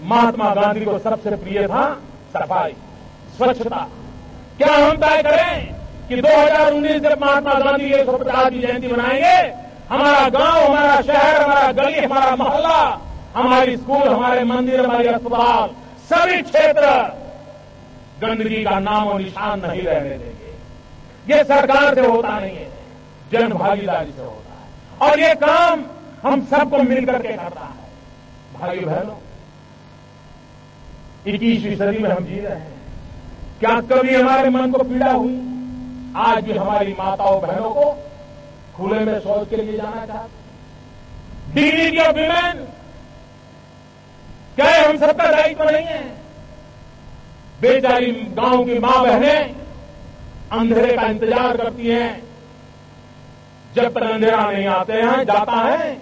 महात्मा गांधी को सबसे प्रिय था सफाई, स्वच्छता। क्या हम तय करें कि 2019 जब महात्मा गांधी की 150वीं जयंती मनाएंगे, हमारा गांव, हमारा शहर, हमारा गली, हमारा मोहल्ला, हमारी स्कूल, हमारे मंदिर, हमारे अस्पताल, सभी क्षेत्र गंदगी का नाम और निशान नहीं रहने देंगे। ये सरकार से होता नहीं है, जन भागीदारी से होता है, और ये काम हम सबको मिलकर के करना है। भाइयों बहनों, 21वीं सदी में हम जी रहे हैं। क्या कभी हमारे मन को पीड़ा हुई? आज भी हमारी माताओं बहनों को खुले में शौच के लिए जाना चाहते। डिग्निटी ऑफ विमेन, क्या हम सबका दायित्व नहीं है? बेचारी गांव की मां बहनें अंधेरे का इंतजार करती हैं, जब तक अंधेरा नहीं जाता है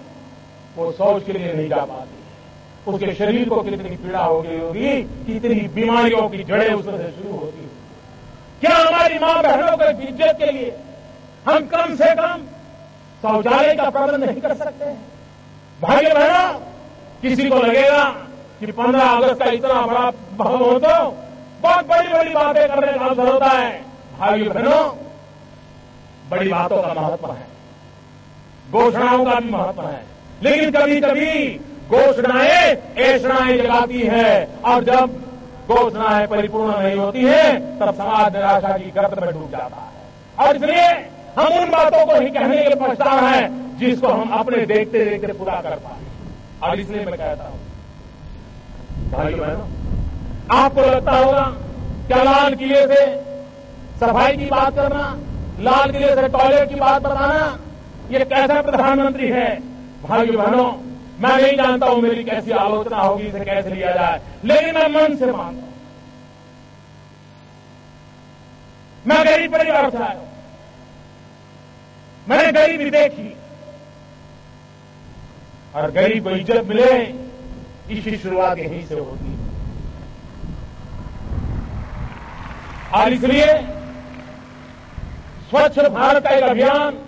वो शौच के लिए नहीं जा पाती। उसके शरीर को कितनी पीड़ा हो गई होगी, कितनी बीमारियों की जड़ें उसमें से शुरू होती होगी। क्या हमारी मां बहनों के इज्जत के लिए हम कम से कम शौचालय का प्रबंध नहीं कर सकते? भाई बहनों, किसी को लगेगा कि 15 अगस्त का इतना बड़ा भाव हो तो बहुत बड़ी बड़ी बातें करने का अवसर होता है। भाई बहनों, बड़ी बातों का महत्व है, घोषणाओं का भी महत्व है, लेकिन कभी कभी घोषणाएं ऐषणाएं जगाती है, और जब घोषणाएं परिपूर्ण नहीं होती हैं तब समाज निराशा की गर्त में डूब जाता है। और इसलिए हम उन बातों को ही कहने के पछतावा है जिसको हम अपने देखते देखते पूरा कर पाए। और इसलिए मैं कहता हूं भाइयों बहनों, आपको लगता होगा क्या लाल किले से सफाई की बात करना, लाल किले से टॉयलेट की बात बताना, ये कैसा प्रधानमंत्री है? भाइयों बहनों, मैं नहीं जानता हूं मेरी कैसी आलोचना होगी, इसे कैसे लिया जाए, लेकिन मैं मन से मानता हूं। मैं गरीब परिवार से आया हूं, मैंने गरीबी देखी, और गरीब को इज्जत मिले इसकी शुरुआत यहीं से होती है। और इसलिए स्वच्छ भारत का एक अभियान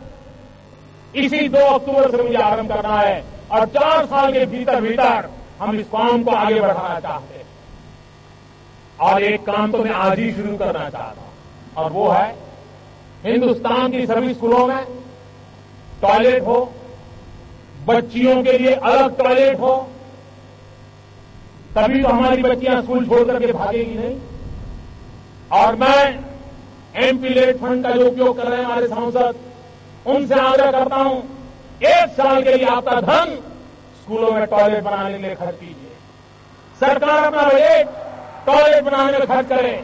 इसी 2 अक्टूबर से मुझे आरंभ करना है, और 4 साल के भीतर भीतर हम इस काम को आगे बढ़ाना चाहते हैं। और एक काम तो मैं आज ही शुरू करना चाहता हूं, और वो है हिंदुस्तान की सभी स्कूलों में टॉयलेट हो, बच्चियों के लिए अलग टॉयलेट हो, तभी तो हमारी बच्चियां स्कूल छोड़ करके भागेगी नहीं। और मैं एमपी लेट फंड का जो उपयोग कर रहे हैं हमारे सांसद, उनसे आग्रह करता हूं 1 साल के लिए आपका धन स्कूलों में टॉयलेट बनाने के लिए खर्च कीजिए। सरकार अपना बजट टॉयलेट बनाने में खर्च करे।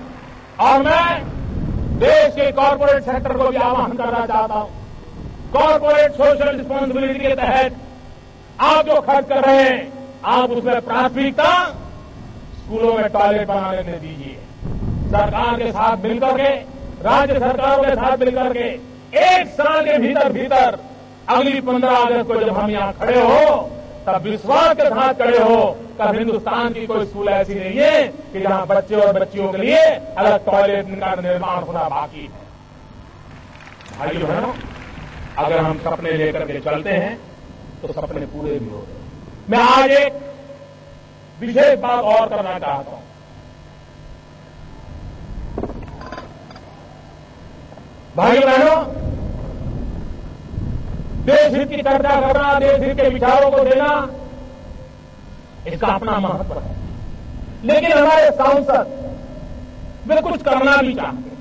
और मैं देश के कॉर्पोरेट सेक्टर को भी आह्वान करना चाहता हूं, कॉर्पोरेट सोशल रिस्पॉन्सिबिलिटी के तहत आप जो खर्च कर रहे हैं, आप उसमें प्राथमिकता स्कूलों में टॉयलेट बनाने में दीजिए। सरकार के साथ मिलकर के, राज्य सरकारों के साथ मिलकर के 1 साल के भीतर भीतर अगली 15 अगस्त को जब हम यहां खड़े हो, तब विश्वास के साथ खड़े हो, तब हिंदुस्तान की कोई स्कूल ऐसी नहीं है कि जहां बच्चे और बच्चियों के लिए अलग टॉयलेट का निर्माण होना बाकी है। भाइयों बहनों, अगर हम सपने लेकर के चलते हैं तो सपने पूरे भी होते हैं। मैं आज एक विशेष बात और करना चाहता हूं। भाइयों बहनों, देश हित की चर्चा करना, देश हित के विचारों को देना, इसका अपना महत्व है। लेकिन हमारे सांसद वे कुछ करना भी चाहते हैं,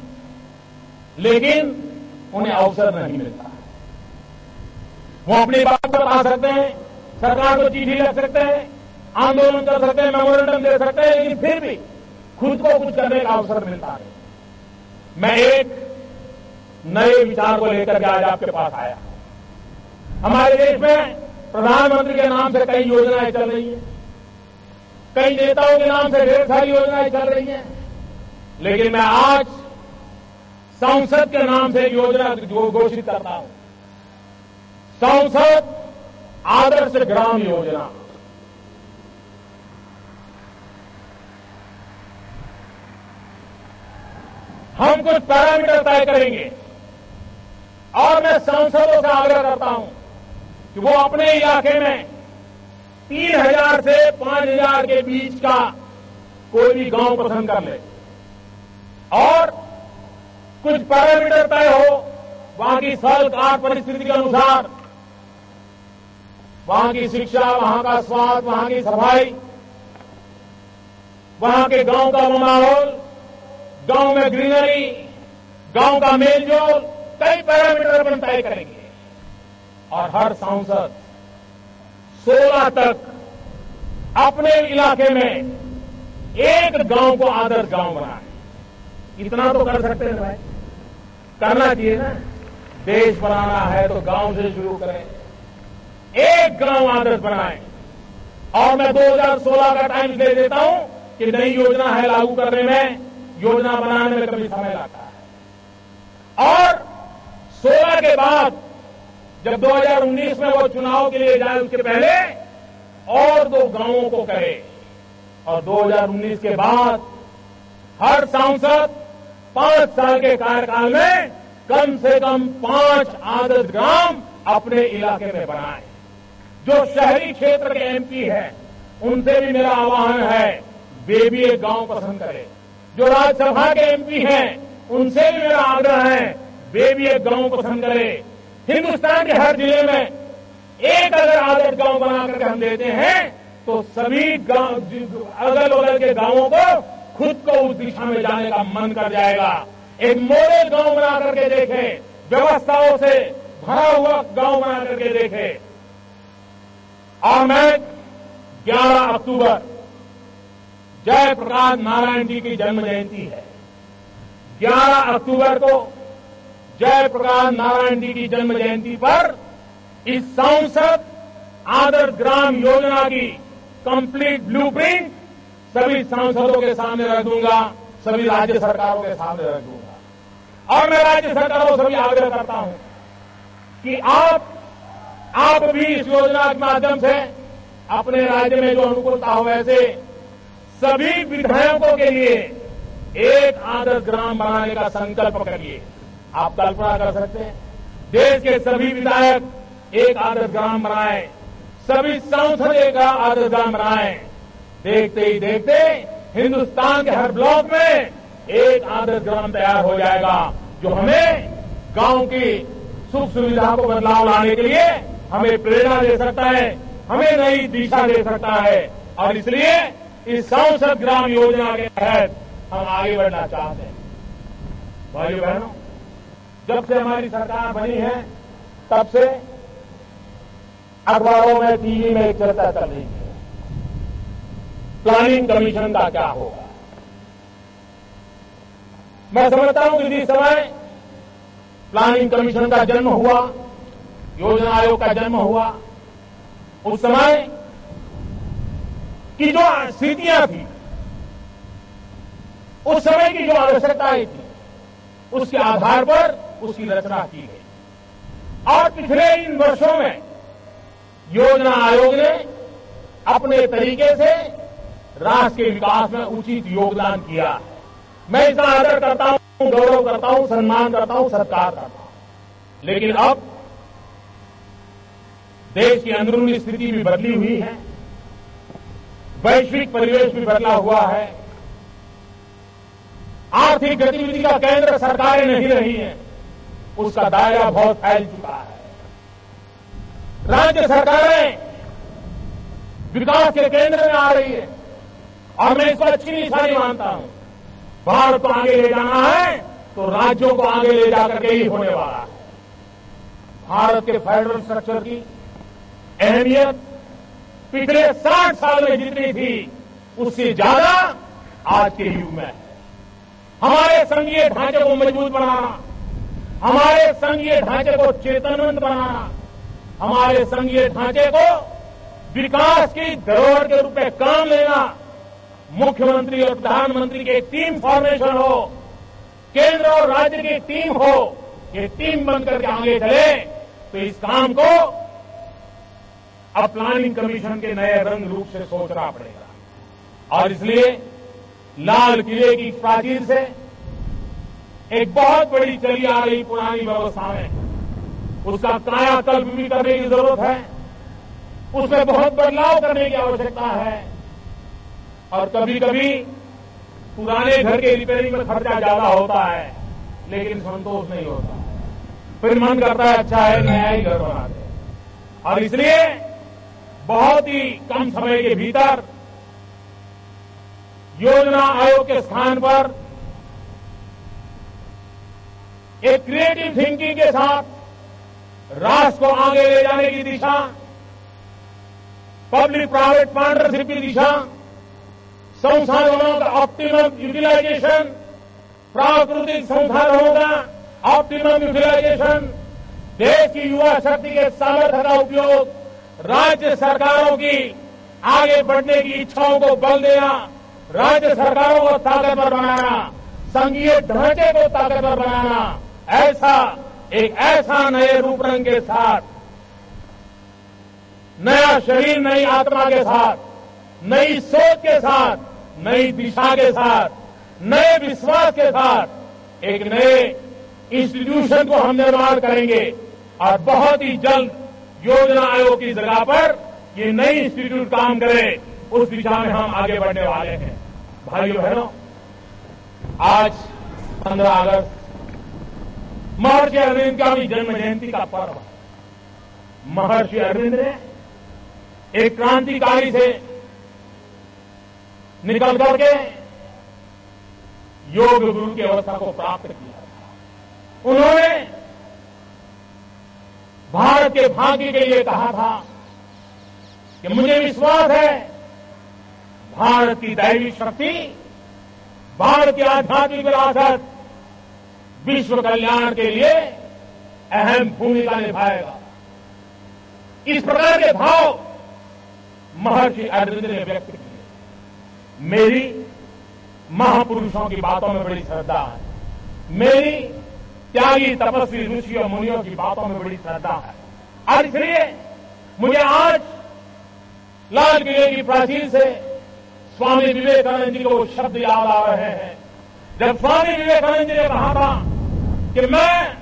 लेकिन उन्हें अवसर नहीं मिलता। वो अपनी बात बता सकते हैं, सरकार को चिट्ठी लिख सकते हैं, आंदोलन कर सकते हैं, मेमोरेंडम दे सकते हैं, लेकिन फिर भी खुद को कुछ करने का अवसर मिलता नहीं। मैं एक नए विचार को लेकर के आज आपके पास आया। हमारे देश में प्रधानमंत्री के नाम से कई योजनाएं चल रही हैं, कई नेताओं के नाम से ढेर सारी योजनाएं चल रही हैं, लेकिन मैं आज संसद के नाम से एक योजना घोषित करता हूं, संसद आदर्श ग्राम योजना। हम कुछ पैरामीटर तय करेंगे, और मैं सांसदों से आग्रह करता हूं कि वो अपने इलाके में 3000 से 5000 के बीच का कोई भी गांव पसंद कर ले, और कुछ पैरामीटर तय हो, वहां की सड़क आर्थ परिस्थिति के अनुसार, वहां की शिक्षा, वहां का स्वास्थ्य, वहां की सफाई, वहां के गांव का माहौल, गांव में ग्रीनरी, गांव का मेलजोल, कई पैरामीटर अपन तय करेंगे। और हर सांसद 16 तक अपने इलाके में एक गांव को आदर्श गांव बनाए। इतना तो कर सकते हैं भाई। करना चाहिए ना। देश बनाना है तो गांव से शुरू करें, एक गांव आदर्श बनाएं। और मैं 2016 का टाइम दे देता हूं कि नई योजना है लागू करने में, योजना बनाने में कभी समय लगता है। और 16 के बाद जब 2019 में वो चुनाव के लिए जाए उसके पहले और 2 गांवों को करे, और 2019 के बाद हर सांसद 5 साल के कार्यकाल में कम से कम 5 आदर्श ग्राम अपने इलाके में बनाए। जो शहरी क्षेत्र के एमपी हैं उनसे भी मेरा आह्वान है, वे भी एक गांव पसंद करें। जो राज्यसभा के एमपी हैं उनसे भी मेरा आग्रह है, वे भी एक गांव पसंद करें। हिंदुस्तान के हर जिले में एक अगर आदर्श गांव बना करके हम देते हैं तो सभी गांव अगल बगल के गांवों को खुद को उस दिशा में जाने का मन कर जाएगा। एक मॉडल गांव बना करके देखें, व्यवस्थाओं से भरा हुआ गांव बना करके देखें। और मैं 11 अक्टूबर जयप्रकाश नारायण जी की जन्म जयंती है। 11 अक्टूबर को जयप्रकाश नारायण जी की जन्म जयंती पर इस सांसद आदर्श ग्राम योजना की कंप्लीट ब्लूप्रिंट सभी सांसदों के सामने रख दूंगा, सभी राज्य सरकारों के सामने रख दूंगा। और मैं राज्य सरकारों से भी आग्रह करता हूं कि आप भी इस योजना के माध्यम से अपने राज्य में जो अनुकूलता हो वैसे सभी विधायकों के लिए एक आदर्श ग्राम बनाने का संकल्प करिए। आप कल्पना कर सकते हैं, देश के सभी विधायक एक आदर्श ग्राम बनाए, सभी सांसद एक आदर्श ग्राम बनाए। देखते ही देखते हिंदुस्तान के हर ब्लॉक में एक आदर्श ग्राम तैयार हो जाएगा, जो हमें गांव की सुख सुविधा को बदलाव लाने के लिए हमें प्रेरणा दे सकता है, हमें नई दिशा दे सकता है। और इसलिए इस सांसद ग्राम योजना के तहत हम आगे बढ़ना चाहते हैं। भाइयों बहनों, जब से हमारी सरकार बनी है तब से अखबारों में, टीवी में एक चर्चा चल रही है, प्लानिंग कमीशन का क्या होगा। मैं समझता हूं कि जिस समय प्लानिंग कमीशन का जन्म हुआ, योजना आयोग का जन्म हुआ, उस समय की जो स्थितियां थी, उस समय की जो आवश्यकताएं थी, उसके आधार पर उसकी रचना की गई। और पिछले इन वर्षों में योजना आयोग ने अपने तरीके से राष्ट्र के विकास में उचित योगदान किया है। मैं इसका आदर करता हूं, गौरव करता हूं, सम्मान करता हूं, सत्कार करता हूं। लेकिन अब देश की अंदरूनी स्थिति भी बदली हुई है, वैश्विक परिवेश भी बदला हुआ है, आर्थिक गतिविधि का केंद्र सरकारें नहीं रही हैं, उसका दायरा बहुत फैल चुका है। राज्य सरकारें विकास के केंद्र में आ रही है और मैं इसको अच्छी निशानी मानता हूं। भारत को आगे ले जाना है तो राज्यों को आगे ले जाकर के ही होने वाला है। भारत के फेडरल स्ट्रक्चर की अहमियत पिछले 60 साल में जितनी थी उससे ज्यादा आज के युग में है। हमारे संघीय ढांचे को मजबूत बनाना, हमारे संघीय ढांचे को चेतनवंत बनाना, हमारे संघीय ढांचे को विकास की धरोहर के रूप में काम लेना, मुख्यमंत्री और प्रधानमंत्री की एक टीम फॉर्मेशन हो, केंद्र और राज्य की टीम हो, ये टीम बनकर के आगे चले तो इस काम को अब प्लानिंग कमीशन के नए रंग रूप से सोचना पड़ेगा। और इसलिए लाल किले की प्राचीर से एक बहुत बड़ी चली आ रही पुरानी व्यवस्था में उसका कायाकल्प भी करने की जरूरत है, उसमें बहुत बदलाव करने की आवश्यकता है। और कभी कभी पुराने घर के रिपेयरिंग में खर्चा ज्यादा होता है लेकिन संतोष नहीं होता, फिर मन करता है अच्छा है नया ही घर बना दे। और इसलिए बहुत ही कम समय के भीतर योजना आयोग के स्थान पर एक क्रिएटिव थिंकिंग के साथ राष्ट्र को आगे ले जाने की दिशा, पब्लिक प्राइवेट पार्टनरशिप की दिशा, संसाधनों का ऑप्टिमम यूटिलाइजेशन, प्राकृतिक संसाधनों का ऑप्टिमम यूटिलाइजेशन, देश की युवा शक्ति के सामर्थ्य का उपयोग, राज्य सरकारों की आगे बढ़ने की इच्छाओं को बल देना, राज्य सरकारों को ताकतवर बनाना, संघीय ढांचे को ताकतवर बनाना, ऐसा नए रूपरंग के साथ, नया शरीर, नई आत्मा के साथ, नई सोच के साथ, नई दिशा के साथ, नए विश्वास के साथ एक नए इंस्टीट्यूशन को हम निर्माण करेंगे और बहुत ही जल्द योजना आयोग की जगह पर ये नई इंस्टीट्यूट काम करे, उस दिशा में हम आगे बढ़ने वाले हैं। भाइयों बहनों, आज 15 अगस्त महर्षि अरविंद का भी जन्म जयंती का पर्व है। महर्षि अरविंद ने एक क्रांतिकारी से निकल करके योग गुरु की अवस्था को प्राप्त किया। उन्होंने भारत के भाग्य के लिए कहा था कि मुझे विश्वास है भारत की दैवी शक्ति, भारत की आध्यात्मिक विरासत विश्व कल्याण के लिए अहम भूमिका निभाएगा। इस प्रकार के भाव महर्षि अरविंद ने व्यक्त किए। मेरी महापुरुषों की बातों में बड़ी श्रद्धा है, मेरी त्यागी तपस्वी ऋषि और मुनियों की बातों में बड़ी श्रद्धा है, और इसलिए मुझे आज लाल किले की प्राचीर से स्वामी विवेकानंद जी को वो शब्द याद आ रहे हैं, जब स्वामी विवेकानंद जी ने कहा था कि मैं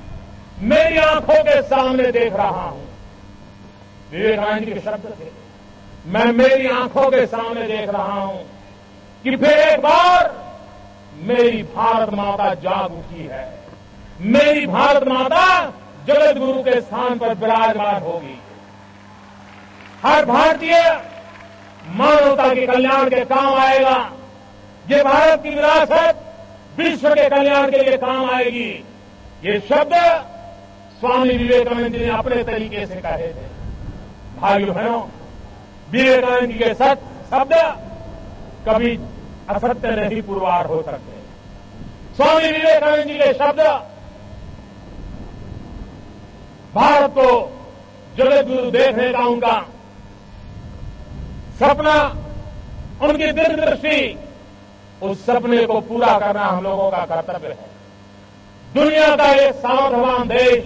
मेरी आंखों के सामने देख रहा हूं। विवेकानंद जी के शब्द थे, मैं मेरी आंखों के सामने देख रहा हूं कि फिर एक बार मेरी भारत माता जाग उठी है, मेरी भारत माता जगत गुरु के स्थान पर विराजमान होगी। हर भारतीय मानवता के कल्याण के काम आएगा। ये भारत की विरासत विश्व के कल्याण के लिए काम आएगी। ये शब्द स्वामी विवेकानंद जी ने अपने तरीके से कहे थे। भाइयों बहनों, विवेकानंद जी के शब्द कभी असत्य नहीं पुरवार हो सकते। स्वामी विवेकानंद जी के शब्द भारत को जगत गुरु देखने का उनका सपना, उनकी दीर्घदृष्टि, उस सपने को पूरा करना हम लोगों का कर्तव्य है। दुनिया का एक सामर्थ्यवान देश,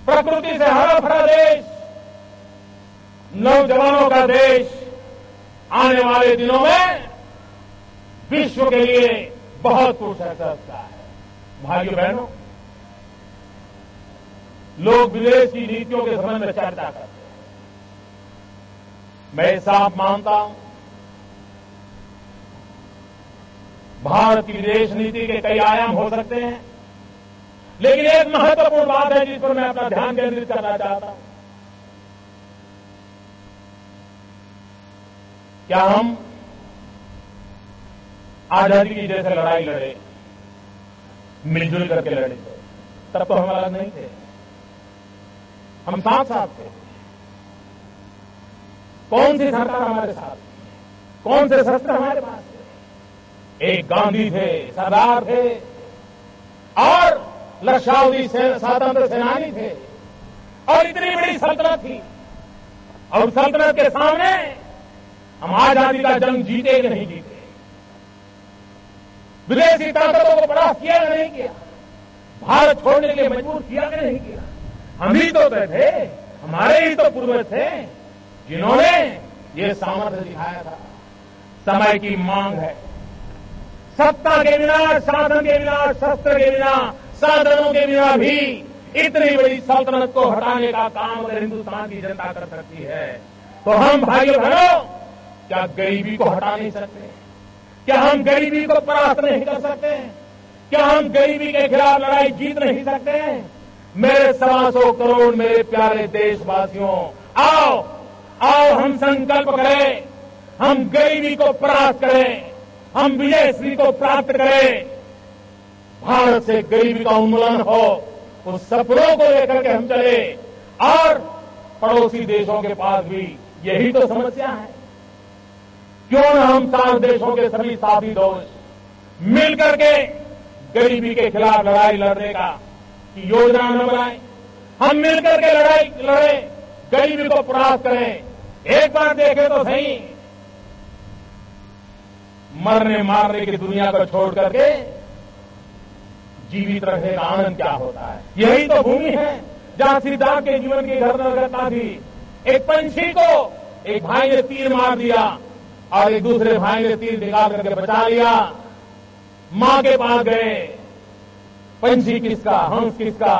प्रकृति से हरा भरा देश, नौजवानों का देश आने वाले दिनों में विश्व के लिए बहुत कुछ कर सकता है। भाइयों बहनों, लोग विदेश की नीतियों के संबंध में चर्चा करते हैं। मैं साफ मानता हूं, भारत की विदेश नीति के कई आयाम हो सकते हैं, लेकिन एक महत्वपूर्ण बात है जिस पर मैं अपना ध्यान केंद्रित करना चाहता हूं। क्या हम आजादी की जैसे लड़ाई लड़े, मिलजुल करके लड़े, तब तो हम अलग नहीं थे, हम साथ साथ थे। कौन सी सरकार हमारे साथ, कौन से शस्त्र हमारे पास थे? एक गांधी थे, सरदार थे, और लक्षावधि स्वतंत्र सेनानी थे, और इतनी बड़ी सल्तनत थी, और सल्तनत के सामने हम आजादी का जंग जीते कि नहीं जीते, विदेशी ताकतों को परास्त किया कि नहीं किया, भारत छोड़ने के लिए मजबूर किया कि नहीं किया। हम ही तो थे, हमारे ही तो पूर्वज थे जिन्होंने ये सामर्थ्य दिखाया था। समय की मांग है, सत्ता के बिना, शासन के बिना, शस्त्र के बिना, साधनों के बिना भी इतनी बड़ी सल्तनत को हटाने का काम अगर हिंदुस्तान की जनता कर सकती है, तो हम भाइयों बहनों क्या गरीबी को हटा नहीं सकते? क्या हम गरीबी को परास्त नहीं कर सकते? क्या हम गरीबी के खिलाफ लड़ाई जीत नहीं सकते? मेरे 125 करोड़ मेरे प्यारे देशवासियों, आओ आओ हम संकल्प करें, हम गरीबी को परास्त करें, हम विजयश्री को प्राप्त करें, भारत से गरीबी का उन्मूलन हो, उस सपनों को लेकर के हम चले। और पड़ोसी देशों के पास भी यही तो समस्या है। क्यों न हम सार्क देशों के सभी साथी दोस्त मिलकर के गरीबी के खिलाफ लड़ाई लड़ने का की योजना न बनाए, हम मिलकर के लड़ाई लड़े, गरीबी को परास्त करें। एक बार देखें तो सही, मरने मारने की दुनिया को छोड़ करके जीवित रहने का आनंद क्या होता है। यही तो भूमि है जहां सिद्धार्थ के जीवन की घटना थी। एक पंछी को एक भाई ने तीर मार दिया और एक दूसरे भाई ने तीर निकाल करके बचा लिया। मां के पास गए, पंछी किसका, हंस किसका?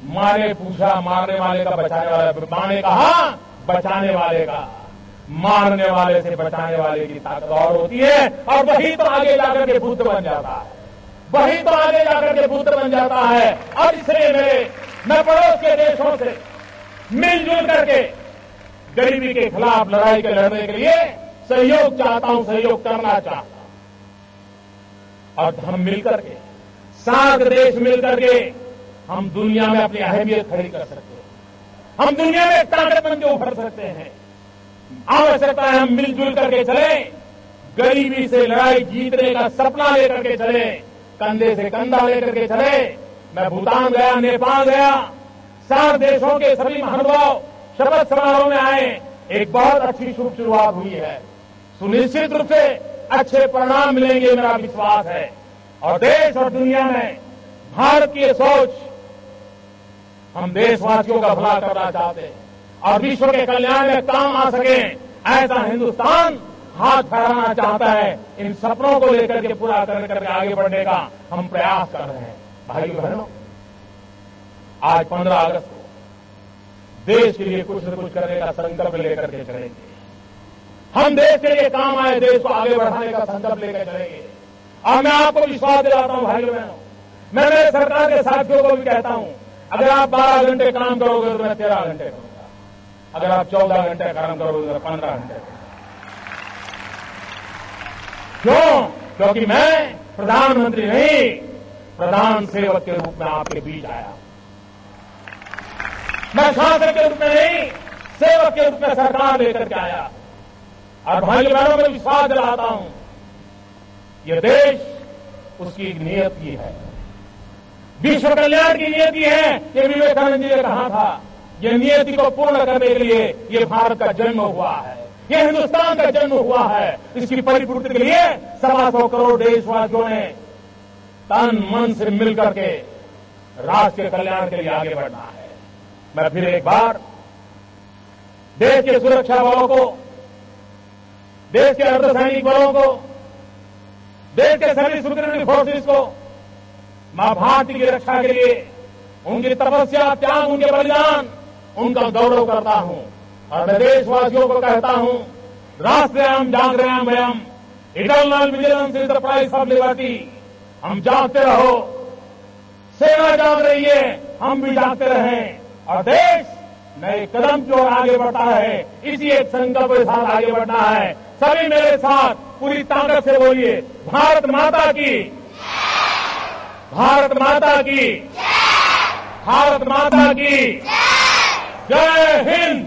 मां ने पूछा, मारने वाले का, बचाने वाले। मां ने कहा बचाने वाले का। मारने वाले से बचाने वाले की ताकत और होती है, और वही तो आगे जाकर के बुद्ध बन जाता है, वही तो आगे जाकर के बुद्ध बन जाता है। और इसलिए मैं पड़ोस के देशों से मिलजुल करके गरीबी के खिलाफ लड़ाई के लड़ने के लिए सहयोग चाहता हूं, सहयोग करना चाहता हूं। और हम मिलकर के, सार्क देश मिलकर के हम दुनिया में अपनी अहमियत खड़ी कर सकते हैं, हम दुनिया में ताकत बन के उभर सकते हैं। आवश्यकता है हम मिलजुल करके चले, गरीबी से लड़ाई जीतने का सपना लेकर के चले, कंधे से कंधा लेकर के चले। मैं भूटान गया, नेपाल गया, सार्क देशों के सभी महानुभाव शपथ समारोह में आए। एक बहुत अच्छी शुभ शुरुआत हुई है, सुनिश्चित रूप से अच्छे परिणाम मिलेंगे, मेरा विश्वास है। और देश और दुनिया में भारत की सोच, हम देशवासियों का भला करना चाहते हैं और विश्व के कल्याण में काम आ सके, ऐसा हिंदुस्तान हाथ फैलाना चाहता है। इन सपनों को लेकर के पूरा करके आगे बढ़ने का हम प्रयास कर रहे हैं। भाइयों बहनों, आज 15 अगस्त को देश के लिए कुछ न कुछ करने का संकल्प लेकर के चलेंगे। हम देश के लिए काम आए, देश को आगे बढ़ाने का संकल्प लेकर चलेंगे। और मैं आपको विश्वास दिलाता हूं भाइयों बहनों, मैं मेरे सरकार के साथियों को भी कहता हूं, अगर आप 12 घंटे काम करोगे तो मैं 13 घंटे करूंगा, अगर आप 14 घंटे काम करोगे तो मैं 15 घंटे करूंगा। क्यों? क्योंकि मैं प्रधानमंत्री नहीं, प्रधान सेवक के रूप में आपके बीच आया। मैं शासक के रूप में नहीं, सेवक के रूप में सरकार लेकर के आया। और भाई बहनों में विश्वास दिलाता हूं, यह देश उसकी एक नियति है, विश्व कल्याण की नियति है। ये विवेकानंद जी ने कहा था, ये नियति को पूर्ण करने के लिए ये भारत का जन्म हुआ है, ये हिंदुस्तान का जन्म हुआ है। इसकी परिपूर्ति के लिए 125 करोड़ देशवासियों ने तन मन से मिलकर के राष्ट्र के कल्याण के लिए आगे बढ़ना है। मैं फिर एक बार देश के सुरक्षा बलों को, देश के अर्धसैनिक बलों को, देश के सभी सिक्योरिटी फोर्सेस को मां भारती की रक्षा के लिए उनकी तपस्या, त्याग, उनके बलिदान, उनका गौरव करता हूं। और मैं देशवासियों को कहता हूं, राष्ट्रयाम जागरयाम वयम, eternal vigilance is the price of liberty. हम जागते रहो, सेना जाग रही है, हम भी जागते रहें, और देश नए कदम की ओर आगे बढ़ता है। इसी एक संकल्प के साथ आगे बढ़ना है। सभी मेरे साथ पूरी ताकत से बोलिए, भारत माता की, भारत माता की, भारत माता की जय हिंद।